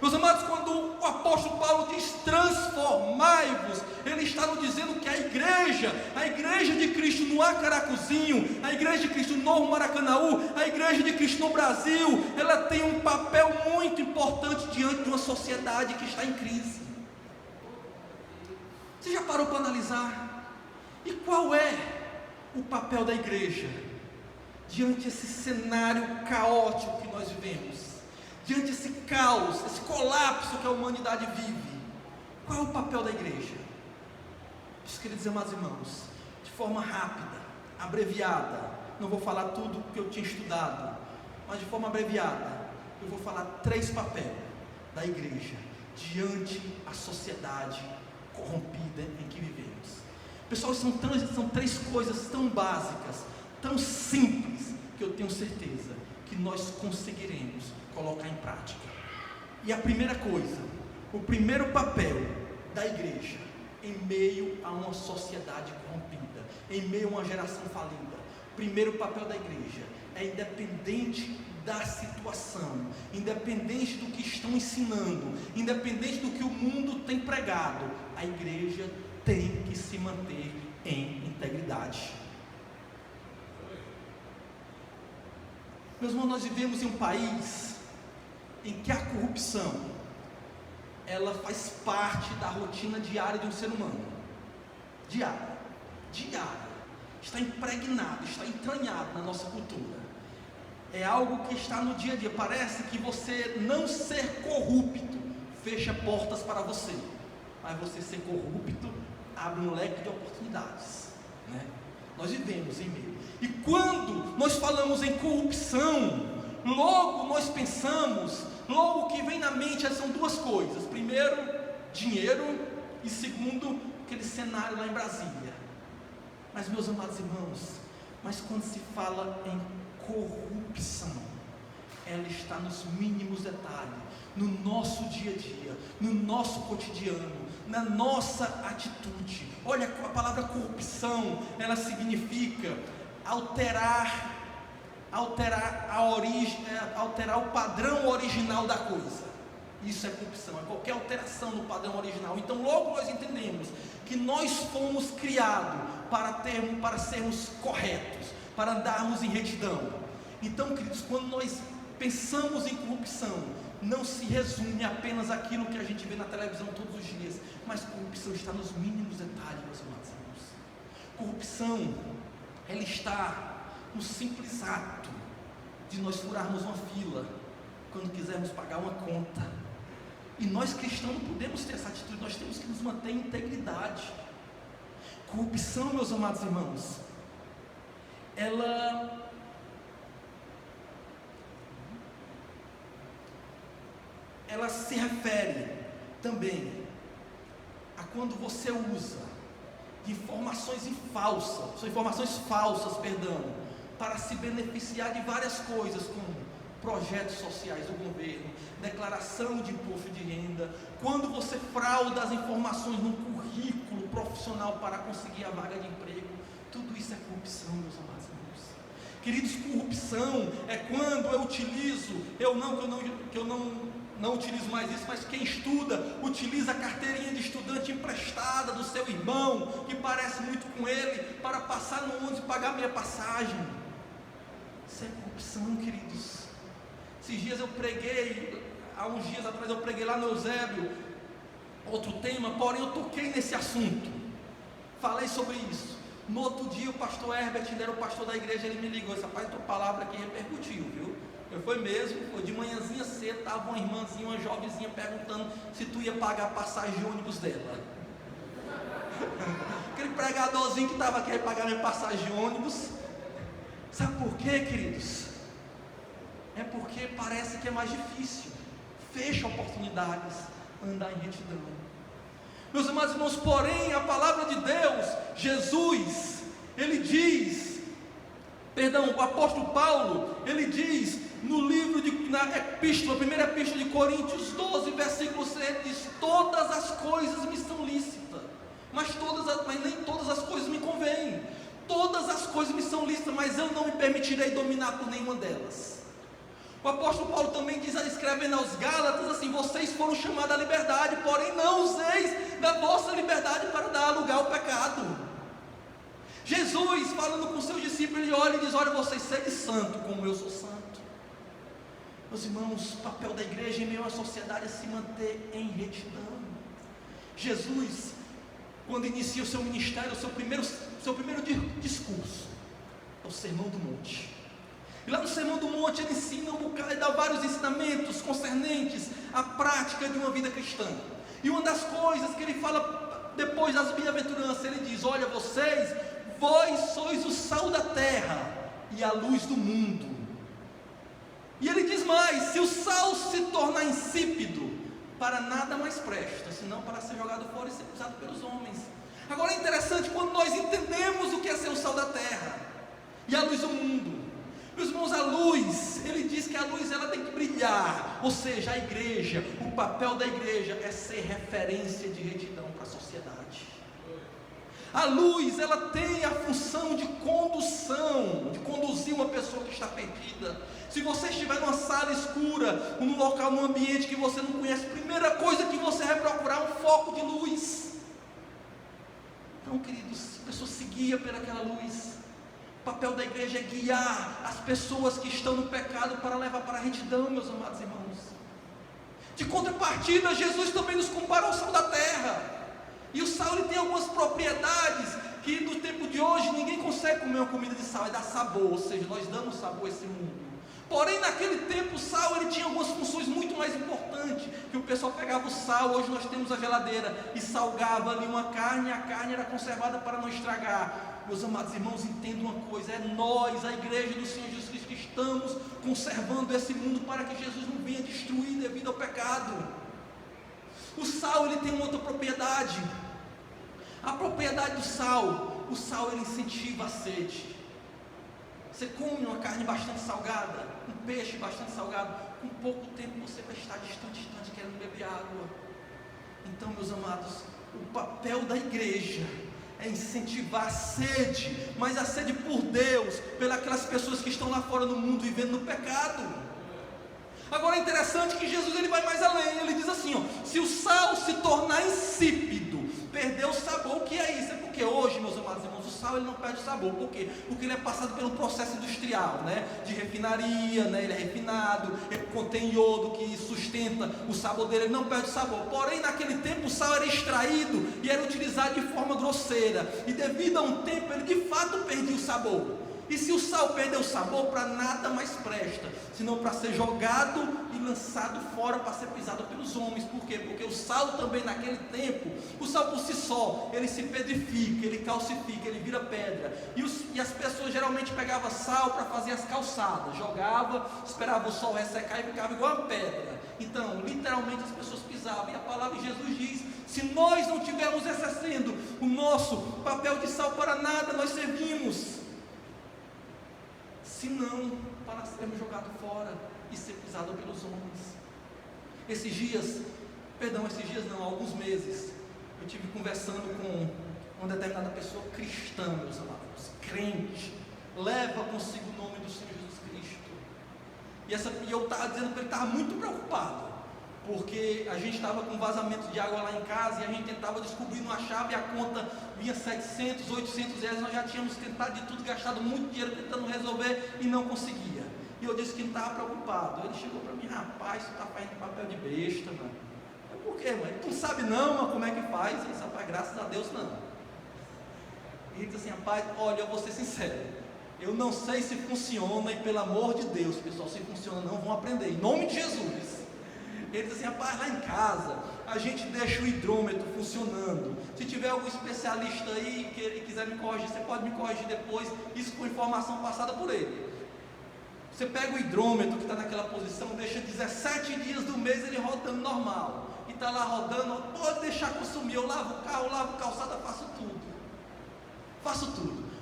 Meus amados, quando o apóstolo Paulo diz transformai-vos, ele está nos dizendo que a igreja de Cristo no Acaracuzinho, a igreja de Cristo no Novo Maracanaú, a igreja de Cristo no Brasil, ela tem um papel muito importante diante de uma sociedade que está em crise. Você já parou para analisar? E qual é o papel da igreja diante desse cenário caótico que nós vivemos? Diante desse caos, esse colapso que a humanidade vive, qual é o papel da igreja? Isso queria dizer, amados irmãos, de forma rápida, abreviada. Não vou falar tudo que eu tinha estudado, mas de forma abreviada, eu vou falar 3 papéis da igreja diante da sociedade corrompida em que vivemos. Pessoal, são 3 coisas tão básicas, tão simples, que eu tenho certeza que nós conseguiremos colocar em prática. E a primeira coisa, o primeiro papel da igreja em meio a uma sociedade corrompida, em meio a uma geração falida, o primeiro papel da igreja é, independente da situação, independente do que estão ensinando, independente do que o mundo tem pregado, a igreja tem que se manter em integridade. Meus irmãos, nós vivemos em um país em que a corrupção, ela faz parte da rotina diária de um ser humano. diária, está impregnado, está entranhado na nossa cultura. É algo que está no dia a dia. Parece que você não ser corrupto fecha portas para você, mas você ser corrupto abre um leque de oportunidades, né? Nós vivemos em meio. E quando nós falamos em corrupção, logo nós pensamos, logo que vem na mente são duas coisas: primeiro, dinheiro, e segundo, aquele cenário lá em Brasília. Mas, meus amados irmãos, mas quando se fala em corrupção, ela está nos mínimos detalhes, no nosso dia a dia, no nosso cotidiano, na nossa atitude. Olha, a palavra corrupção, ela significa alterar a origem, alterar o padrão original da coisa. Isso é corrupção, é qualquer alteração no padrão original. Então logo nós entendemos que nós fomos criados para sermos corretos, para andarmos em retidão. Então, queridos, quando nós pensamos em corrupção, não se resume apenas aquilo que a gente vê na televisão todos os dias, mas corrupção está nos mínimos detalhes, meus amados irmãos. Corrupção, ela está no simples ato de nós furarmos uma fila quando quisermos pagar uma conta. E nós cristãos não podemos ter essa atitude, nós temos que nos manter em integridade. Corrupção, meus amados irmãos, ela se refere também a quando você usa de informações falsas, para se beneficiar de várias coisas, como projetos sociais do governo, declaração de imposto de renda, quando você frauda as informações no currículo profissional para conseguir a vaga de emprego. Tudo isso é corrupção, meus amados irmãos. Queridos, corrupção é quando eu utilizo, não utilizo mais isso, mas quem estuda, utiliza a carteirinha de estudante emprestada do seu irmão, que parece muito com ele, para passar no ônibus e pagar minha passagem. Isso é corrupção, queridos. Esses dias eu preguei, há uns dias atrás eu preguei lá no Eusébio, outro tema, porém eu toquei nesse assunto, falei sobre isso. No outro dia o pastor Herbert, ele era o pastor da igreja, ele me ligou, essa tua palavra aqui repercutiu, viu? Foi de manhãzinha cedo, estava uma irmãzinha, uma jovenzinha perguntando se tu ia pagar a passagem de ônibus dela. Aquele pregadorzinho que estava querendo pagar minha passagem de ônibus. Sabe por quê, queridos? É porque parece que é mais difícil, fecha oportunidades, andar em retidão. Meus amados irmãos, porém a palavra de Deus, Jesus, ele diz, o apóstolo Paulo, ele diz no livro na epístola, primeira epístola de Coríntios 12, versículo 6, diz: todas as coisas me são lícitas, mas nem todas as coisas me convêm. Todas as coisas me são lícitas, mas eu não me permitirei dominar por nenhuma delas. O apóstolo Paulo também diz, escrevendo aos Gálatas assim: vocês foram chamados à liberdade, porém não useis da vossa liberdade para dar lugar ao pecado. Jesus, falando com seus discípulos, ele olha e diz: olha, vocês sede santo como eu sou santo. Meus irmãos, o papel da igreja em meio à sociedade é se manter em retidão. Jesus, quando inicia o seu ministério, o seu primeiro discurso é o Sermão do Monte. E lá no Sermão do Monte ele ensina um bocado, ele dá vários ensinamentos concernentes à prática de uma vida cristã. E uma das coisas que ele fala depois das bem-aventuranças, ele diz: olha, vós sois o sal da terra e a luz do mundo. E ele diz mais: se o sal se tornar insípido, para nada mais presta, senão para ser jogado fora e ser usado pelos homens. Agora é interessante quando nós entendemos o que é ser o sal da terra e a luz do mundo. Meus irmãos, a luz, ele diz que a luz ela tem que brilhar, ou seja, a igreja, o papel da igreja é ser referência de retidão para a sociedade. A luz, ela tem a função de condução, de conduzir uma pessoa que está perdida. Se você estiver numa sala escura, num local, num ambiente que você não conhece, a primeira coisa que você vai procurar é um foco de luz. Então, queridos, a pessoa se guia pelaquela luz. O papel da igreja é guiar as pessoas que estão no pecado para levar para a retidão, meus amados irmãos. De contrapartida, Jesus também nos comparou ao sal da terra. E o sal ele tem algumas propriedades que no tempo de hoje ninguém consegue comer uma comida de sal, é dar sabor, ou seja, nós damos sabor a esse mundo. Porém, naquele tempo o sal ele tinha algumas funções muito mais importantes, que o pessoal pegava o sal, hoje nós temos a geladeira, e salgava ali uma carne, e a carne era conservada para não estragar. Meus amados irmãos, entendam uma coisa, é nós, a igreja do Senhor Jesus Cristo, que estamos conservando esse mundo para que Jesus não venha destruir devido ao pecado. O sal ele tem uma outra propriedade. A propriedade do sal, o sal ele incentiva a sede. Você come uma carne bastante salgada, um peixe bastante salgado, com pouco tempo você vai estar distante, querendo beber água. Então, meus amados, o papel da igreja é incentivar a sede, mas a sede por Deus, pelas pessoas que estão lá fora no mundo vivendo no pecado. Agora é interessante que Jesus ele vai mais além, ele diz assim, ó, se o sal se tornar insípido, perder o sabor, o que é isso? É porque hoje, meus amados irmãos, o sal ele não perde o sabor. Por quê? Porque ele é passado pelo processo industrial, né? De refinaria, né? Ele é refinado, ele contém iodo que sustenta o sabor dele, ele não perde o sabor. Porém, naquele tempo o sal era extraído e era utilizado de forma grosseira, e devido a um tempo ele de fato perdia o sabor. E se o sal perdeu o sabor, para nada mais presta, senão para ser jogado e lançado fora para ser pisado pelos homens. Por quê? Porque o sal também naquele tempo, o sal por si só, ele se pedrifica, ele calcifica, ele vira pedra. E as pessoas geralmente pegavam sal para fazer as calçadas, jogava, esperava o sol ressecar e ficava igual uma pedra. Então, literalmente as pessoas pisavam. E a palavra de Jesus diz, se nós não tivermos exercendo o nosso papel de sal, para nada nós servimos, se não para sermos jogados fora e ser pisado pelos homens. Alguns meses, eu estive conversando com uma determinada pessoa cristã, meus amados, crente, leva consigo o nome do Senhor Jesus Cristo, e eu estava dizendo que ele estava muito preocupado, porque a gente estava com vazamento de água lá em casa, e a gente tentava descobrir, não achava, e a conta vinha 700, 800 reais, nós já tínhamos tentado de tudo, gastado muito dinheiro tentando resolver, e não conseguia. E eu disse que não estava preocupado. Ele chegou para mim, rapaz, você está fazendo papel de besta, mano. Eu, por quê, mãe? Tu não sabe não, mas como é que faz? Eu disse, rapaz, graças a Deus não. E ele disse assim, rapaz, olha, eu vou ser sincero, eu não sei se funciona, e pelo amor de Deus, pessoal, se funciona não, vão aprender, em nome de Jesus. Ele diz assim, rapaz, lá em casa, a gente deixa o hidrômetro funcionando. Se tiver algum especialista aí que quiser me corrigir, você pode me corrigir depois, isso com informação passada por ele. Você pega o hidrômetro que está naquela posição, deixa 17 dias do mês ele rodando normal, e está lá rodando, pode deixar consumir, eu lavo o carro, lavo calçada, faço tudo.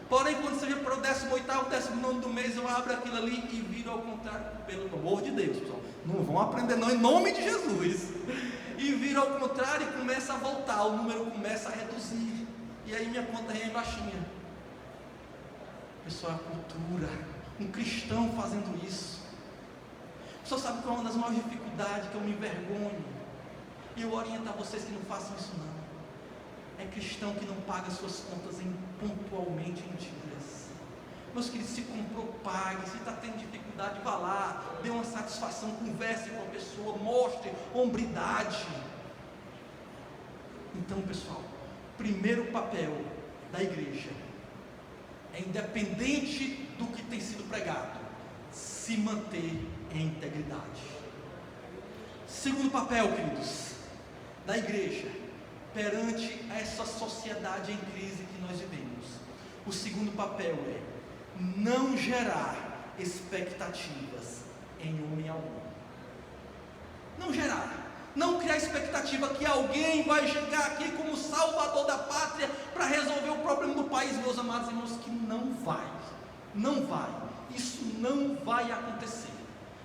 Porém, quando seja para o 18º, 19º do mês, eu abro aquilo ali e viro ao contrário, pelo amor de Deus, pessoal, não vão aprender não, em nome de Jesus, e viro ao contrário e começa a voltar, o número começa a reduzir, e aí minha conta é baixinha. Pessoal, a cultura, um cristão fazendo isso. Só sabe qual é uma das maiores dificuldades, que eu me envergonho, e eu oriento a vocês que não façam isso não. É cristão que não paga suas contas pontualmente em dias. Meus queridos, se comprou, pague. Se está tendo dificuldade, vá lá, dê uma satisfação, converse com a pessoa, mostre hombridade. Então, pessoal, primeiro papel da igreja é, independente do que tem sido pregado, se manter em integridade. Segundo papel, queridos, da igreja perante essa sociedade em crise que nós vivemos, o segundo papel é não gerar expectativas em homem algum. Não criar expectativa que alguém vai chegar aqui como salvador da pátria para resolver o problema do país, meus amados irmãos, que não vai, isso não vai acontecer.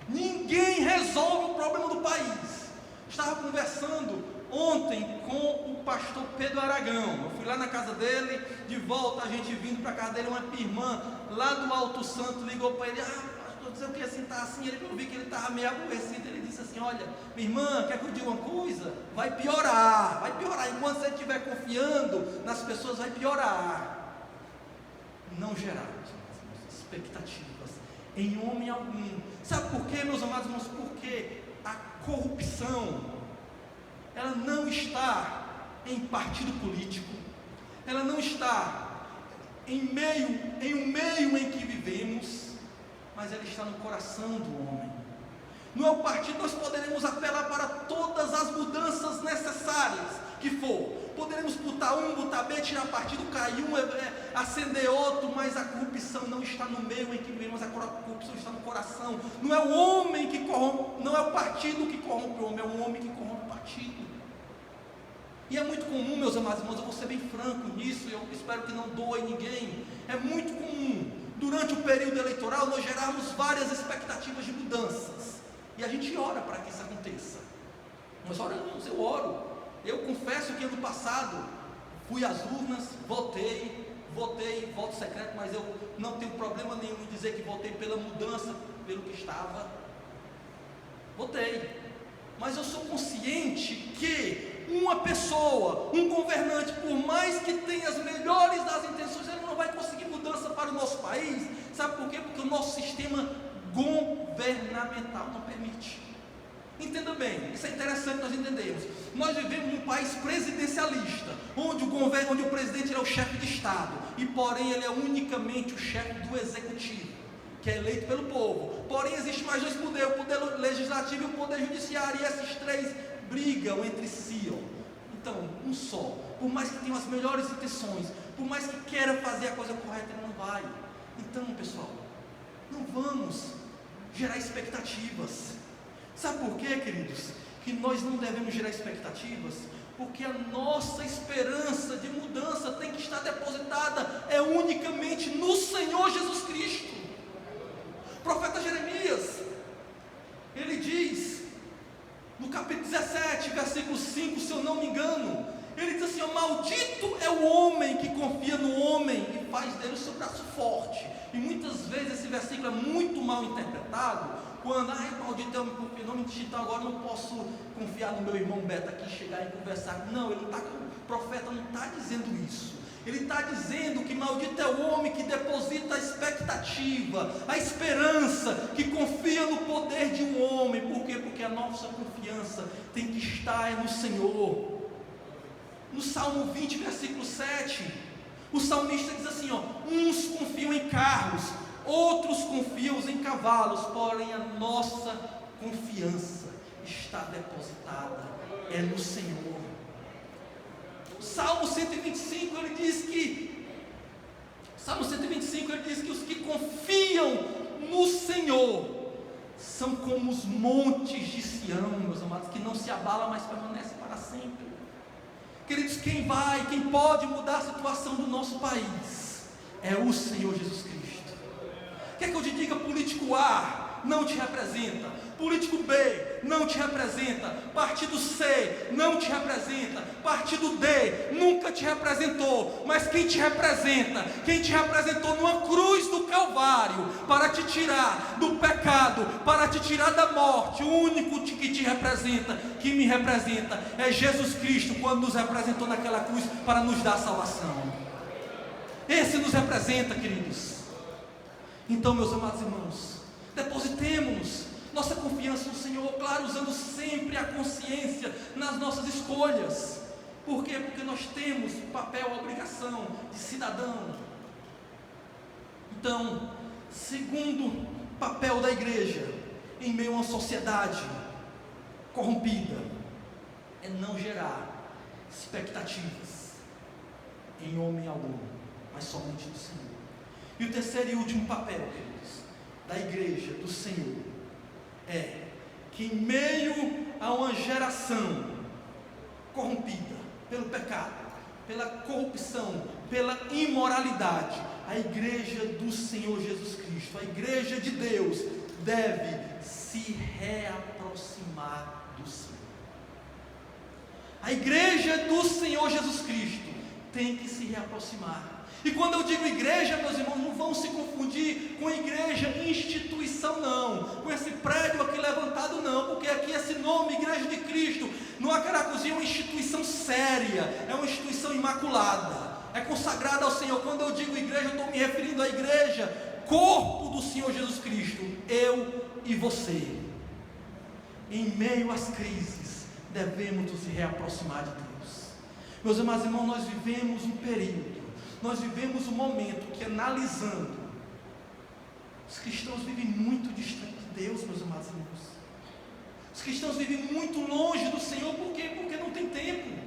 Ninguém resolve o problema do país. Estava conversando ontem com o pastor Pedro Aragão, eu fui lá na casa dele, de volta a gente vindo para a casa dele, uma irmã lá do Alto Santo ligou para ele, pastor, dizer o que assim, está assim, eu vi que ele estava meio aborrecido, ele disse assim, olha, minha irmã, quer que eu diga uma coisa? Vai piorar, enquanto você estiver confiando nas pessoas, vai piorar. Não gerar expectativas em homem algum. Sabe por quê, meus amados irmãos? Porque a corrupção, ela não está em partido político, ela não está em um meio em que vivemos, mas ela está no coração do homem. Não é o partido, nós poderemos apelar para todas as mudanças necessárias que for. Poderemos botar um, botar B, tirar partido, cair um, acender outro, mas a corrupção não está no meio em que vivemos, a corrupção está no coração. Não é o homem que corrompe, não é o partido que corrompe o homem, é o homem que corrompe o partido. E é muito comum, meus amados irmãos, eu vou ser bem franco nisso, eu espero que não doe ninguém. É muito comum, durante o período eleitoral, nós gerarmos várias expectativas de mudanças. E a gente ora para que isso aconteça. Nós oramos, eu oro. Eu confesso que ano passado fui às urnas, votei, voto secreto, mas eu não tenho problema nenhum em dizer que votei pela mudança, pelo que estava. Votei. Mas eu sou consciente que uma pessoa, um governante, por mais que tenha as melhores das intenções, ele não vai conseguir mudança para o nosso país. Sabe por quê? Porque o nosso sistema governamental não permite. Entenda bem, isso é interessante nós entendermos. Nós vivemos num país presidencialista, onde o presidente é o chefe de Estado, e porém ele é unicamente o chefe do executivo, que é eleito pelo povo. Porém existe mais dois poderes, o poder legislativo e o poder judiciário, e esses três brigam entre si. Então, um só, por mais que tenha as melhores intenções, por mais que queira fazer a coisa correta, ele não vai. Então, pessoal, não vamos gerar expectativas. Sabe por quê, queridos? Que nós não devemos gerar expectativas? Porque a nossa esperança de mudança tem que estar depositada unicamente no Senhor Jesus Cristo. O profeta Jeremias, ele diz, no capítulo 17, versículo 5, se eu não me engano, ele diz assim: maldito é o homem que confia no homem e faz dele o seu braço forte. E muitas vezes esse versículo é muito mal interpretado, quando, maldito é o homem que confia no homem, então agora não posso confiar no meu irmão Beto aqui, chegar e conversar. Não, o profeta não está dizendo isso. Ele está dizendo que maldito é o homem que deposita a expectativa, a esperança, que confia no poder de um homem. Por quê? Porque a nossa confiança tem que estar no Senhor. No Salmo 20, versículo 7, o salmista diz assim: uns confiam em carros, outros confiam em cavalos, porém a nossa confiança está depositada no Senhor. Salmo 125, ele diz que os que confiam no Senhor são como os montes de Sião, meus amados, que não se abala, mas permanece para sempre. Queridos, quem pode mudar a situação do nosso país é o Senhor Jesus Cristo. Quer que eu te diga? Político A não te representa, político B não te representa, partido C não te representa, partido D nunca te representou, mas quem te representou numa cruz do Calvário, para te tirar do pecado, para te tirar da morte, o único que te representa, que me representa, é Jesus Cristo, quando nos representou naquela cruz para nos dar salvação. Esse nos representa, queridos. Então, meus amados irmãos, depositemos nossa confiança no Senhor, claro, usando sempre a consciência nas nossas escolhas. Por quê? Porque nós temos papel, obrigação de cidadão. Então, segundo papel da igreja em meio a uma sociedade corrompida, é não gerar expectativas em homem algum, mas somente do Senhor. E o terceiro e último papel, queridos, da igreja do Senhor, é que em meio a uma geração corrompida pelo pecado, pela corrupção, pela imoralidade, a igreja do Senhor Jesus Cristo, a igreja de Deus, deve se reaproximar do Senhor. A igreja do Senhor Jesus Cristo tem que se reaproximar. E quando eu digo igreja, meus irmãos, não vão se confundir com igreja instituição, não, com esse prédio aqui levantado, não, porque aqui esse nome, Igreja de Cristo, no Acaracuzinho, é uma instituição séria, é uma instituição imaculada, é consagrada ao Senhor. Quando eu digo igreja, eu estou me referindo à igreja, corpo do Senhor Jesus Cristo, eu e você. Em meio às crises, devemos nos reaproximar de Deus. Meus amados irmãos, nós vivemos um período, nós vivemos um momento que, analisando, os cristãos vivem muito distante de Deus, meus amados irmãos. Os cristãos vivem muito longe do Senhor. Por quê? Porque não tem tempo.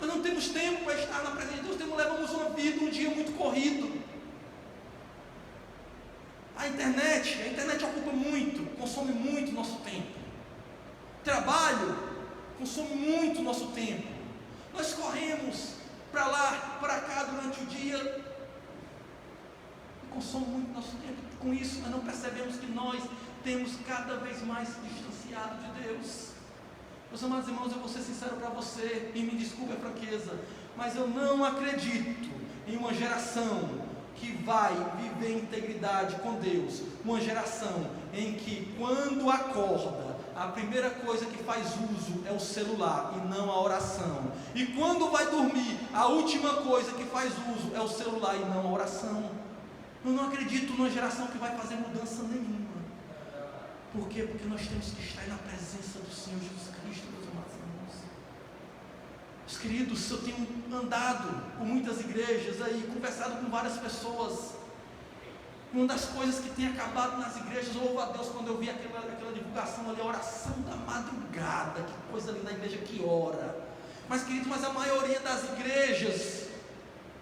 Nós não temos tempo para estar na presença de Deus. Levamos uma vida, um dia muito corrido. A internet ocupa muito, consome muito nosso tempo. Trabalho consome muito nosso tempo. Nós corremos para lá, para cá durante o dia e consome muito nosso tempo. Com isso, nós não percebemos que nós temos cada vez mais se distanciado de Deus. Meus amados irmãos, eu vou ser sincero para você, e me desculpe a franqueza, mas eu não acredito em uma geração que vai viver em integridade com Deus, uma geração em que, quando acorda, a primeira coisa que faz uso é o celular e não a oração, e quando vai dormir, a última coisa que faz uso é o celular e não a oração. Eu não acredito numa geração que vai fazer mudança nenhuma. Por quê? Porque nós temos que estar na presença do Senhor Jesus Cristo, meus amados irmãos. Meus queridos, eu tenho andado por muitas igrejas aí, conversado com várias pessoas. Uma das coisas que tem acabado nas igrejas, louvo a Deus, quando eu vi aquela divulgação ali, a oração da madrugada, que coisa ali na igreja que ora. Mas queridos, a maioria das igrejas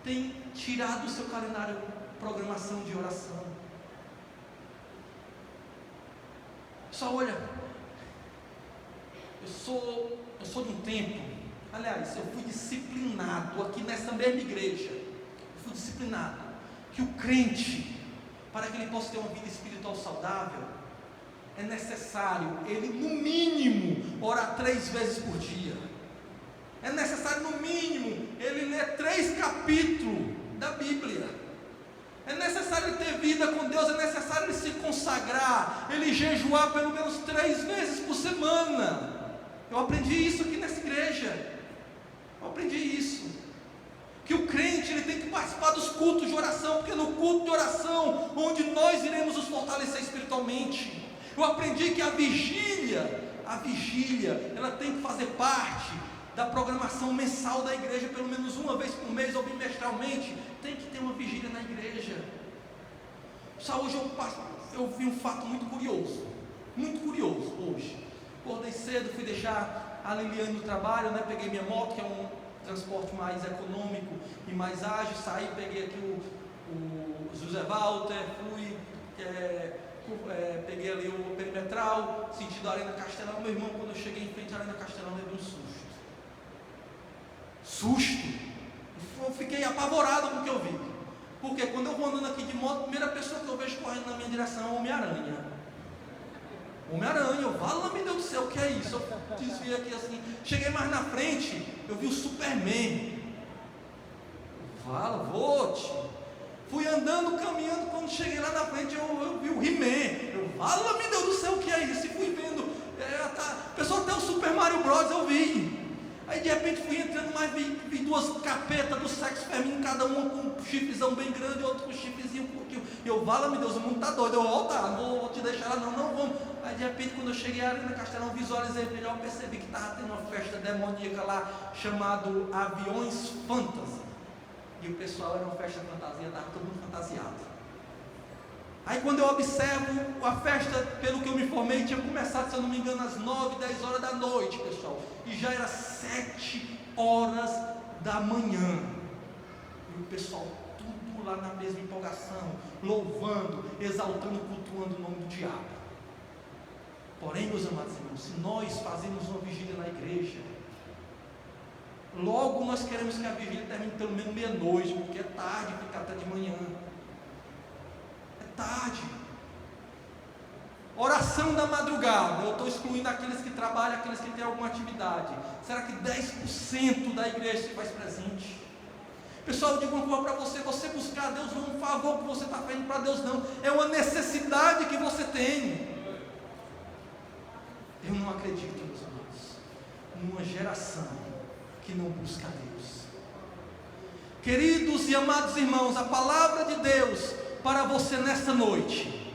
tem tirado do seu calendário programação de oração. Só olha, eu sou de um tempo, aliás, eu fui disciplinado aqui nessa mesma igreja, fui disciplinado, que o crente, para que ele possa ter uma vida espiritual saudável, é necessário ele, no mínimo, orar 3 vezes por dia. É necessário, no mínimo, ele ler 3 capítulos da Bíblia. É necessário ele ter vida com Deus, é necessário ele se consagrar, ele jejuar pelo menos 3 vezes por semana. Eu aprendi isso aqui nessa igreja. Eu aprendi isso. Que o crente ele tem que participar dos cultos de oração, porque no culto de oração, onde nós iremos nos fortalecer espiritualmente. Eu aprendi que a vigília, ela tem que fazer parte da programação mensal da igreja, pelo menos uma vez por mês ou bimestralmente, tem que ter uma vigília na igreja. Só hoje eu vi um fato muito curioso hoje. Acordei cedo, fui deixar a Liliane no trabalho, né? Peguei minha moto, que é um transporte mais econômico e mais ágil, saí, peguei aqui o José Walter, fui, peguei ali o perimetral, sentido a Arena Castelão. Meu irmão, quando eu cheguei em frente à Arena Castelão, levei um susto, eu fiquei apavorado com o que eu vi, porque quando eu vou andando aqui de moto, a primeira pessoa que eu vejo correndo na minha direção é o Homem-Aranha. Eu falo, meu Deus do céu, o que é isso? Eu desviei aqui assim, cheguei mais na frente, eu vi o Superman. Fui andando, caminhando, quando cheguei lá na frente, eu vi o He-Man. Meu Deus do céu, o que é isso? E fui vendo, pessoal, até o Super Mario Bros. Eu vi. Aí de repente fui entrando, mas vi 2 capetas do sexo feminino, cada uma com um chifrezão bem grande e outro com um chifrezinho um pouquinho. Meu Deus, o mundo está doido. Não vou te deixar lá, não vamos. Aí de repente, quando eu cheguei à Arena Castelão, visualizei melhor, percebi que estava tendo uma festa demoníaca lá, chamado Aviões Fantasy. E o pessoal era uma festa fantasia, estava todo mundo fantasiado. Aí quando eu observo, a festa, pelo que eu me informei, tinha começado, se eu não me engano, às 9, 10 horas da noite, pessoal. E já era 7 horas da manhã. E o pessoal tudo lá na mesma empolgação, louvando, exaltando, cultuando o nome do diabo. Porém, meus amados irmãos, se nós fazemos uma vigília na igreja, logo nós queremos que a vigília termine pelo menos meia-noite, porque é tarde ficar até de manhã. Tarde. Oração da madrugada, eu estou excluindo aqueles que trabalham, aqueles que têm alguma atividade. Será que 10% da igreja se faz presente? Pessoal, eu digo uma coisa para você: você buscar a Deus não é um favor que você está fazendo para Deus, não, é uma necessidade que você tem. Eu não acredito, meus amados, numa geração que não busca a Deus. Queridos e amados irmãos, a palavra de Deus para você nesta noite,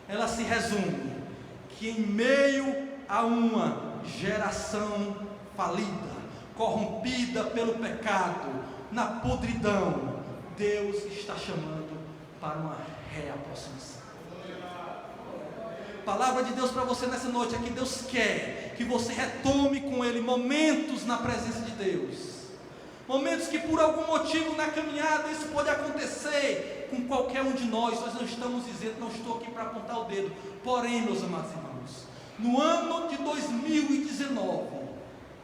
ela se resume que em meio a uma geração falida, corrompida pelo pecado, na podridão, Deus está chamando para uma reaproximação. A palavra de Deus para você nessa noite é que Deus quer que você retome com Ele momentos na presença de Deus. Momentos que por algum motivo na caminhada isso pode acontecer com qualquer um de nós. Nós não estamos dizendo, não estou aqui para apontar o dedo. Porém, meus amados irmãos, no ano de 2019,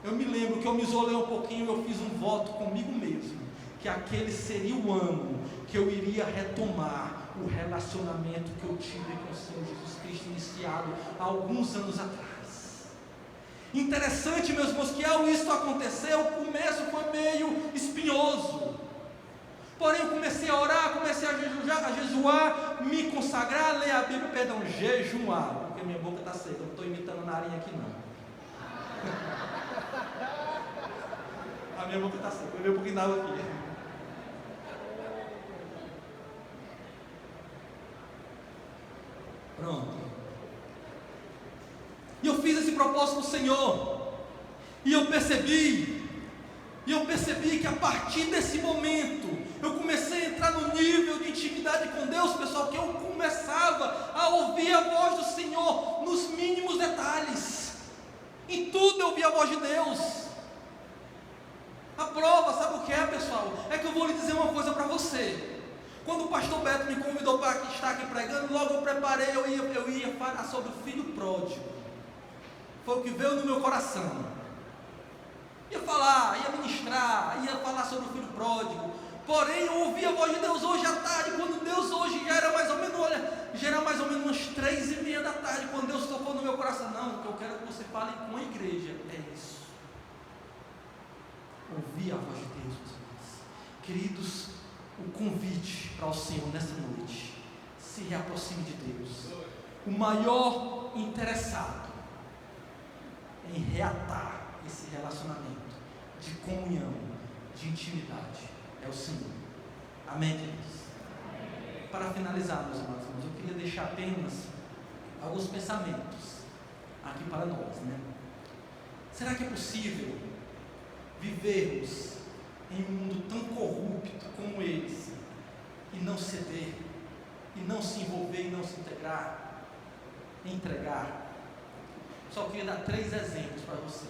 eu me lembro que eu me isolei um pouquinho e eu fiz um voto comigo mesmo, que aquele seria o ano que eu iria retomar o relacionamento que eu tive com o Senhor Jesus Cristo, iniciado há alguns anos atrás. Interessante, meus irmãos, que ao isso acontecer, o começo foi meio espinhoso. Porém, eu comecei a orar, comecei a jejuar, me consagrar, ler a Bíblia, jejuar, porque minha boca está seca, eu não estou imitando a narinha aqui não. A minha boca está seca, eu vejo um pouquinho d'água aqui. Pronto. E eu fiz esse propósito no Senhor. E eu percebi que a partir desse momento, eu comecei a entrar no nível de intimidade com Deus, pessoal, que eu começava a ouvir a voz do Senhor nos mínimos detalhes. Em tudo eu ouvia a voz de Deus. A prova, sabe o que é, pessoal? É que eu vou lhe dizer uma coisa para você. Quando o pastor Beto me convidou para estar aqui pregando, logo eu preparei, eu ia falar sobre o filho pródigo. Foi o que veio no meu coração. Ia falar, ia ministrar, ia falar sobre o filho pródigo. Porém, eu ouvi a voz de Deus hoje à tarde, quando Deus hoje já era mais ou menos, umas 3:30 da tarde, quando Deus tocou no meu coração. Não, o que eu quero que você fale com a igreja é isso. Ouvir a voz de Deus, meus irmãos. Queridos, o convite para o Senhor nessa noite: se reaproxime de Deus. O maior interessado em reatar esse relacionamento de comunhão, de intimidade, é o Senhor. Amém, queridos? Amém. Para finalizar, meus amados irmãos, eu queria deixar apenas alguns pensamentos aqui para nós, né? Será que é possível vivermos em um mundo tão corrupto como esse e não ceder, e não se envolver, e não se entregar? Só queria dar 3 exemplos para você.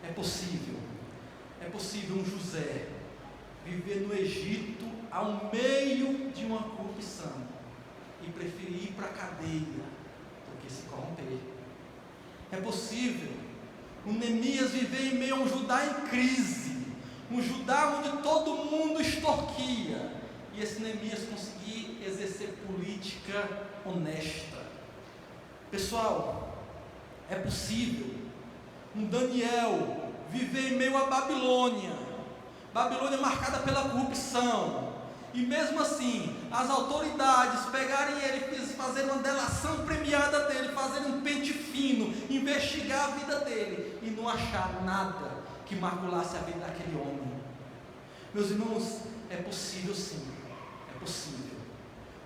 É possível um José viver no Egito ao meio de uma corrupção e preferir ir para a cadeia do que se corromper. É possível um Neemias viver em meio a um Judá em crise, um Judá onde todo mundo extorquia, e esse Neemias conseguir exercer política honesta. Pessoal, é possível um Daniel viver em meio à Babilônia marcada pela corrupção, e mesmo assim as autoridades pegarem ele, fazer uma delação premiada dele, fazer um pente fino, investigar a vida dele e não achar nada que maculasse a vida daquele homem. Meus irmãos, é possível sim, é possível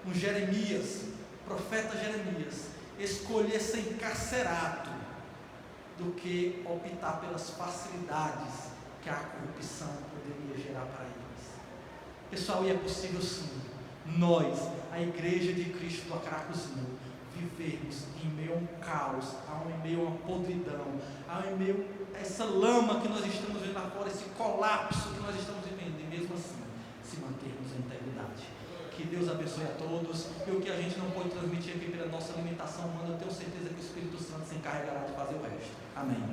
um Jeremias, profeta Jeremias, escolher ser encarcerado do que optar pelas facilidades que a corrupção poderia gerar para eles. Pessoal, e é possível sim, nós, a igreja de Cristo do Acaracuzinho, vivermos em meio a um caos, em meio a uma podridão, em meio a essa lama que nós estamos vendo lá fora, esse colapso que nós estamos vivendo, e mesmo assim, se mantermos em integridade. Que Deus abençoe a todos, e o que a gente não pode transmitir aqui pela nossa limitação humana, eu tenho certeza que o Espírito Santo se encarregará de fazer o resto. Amém.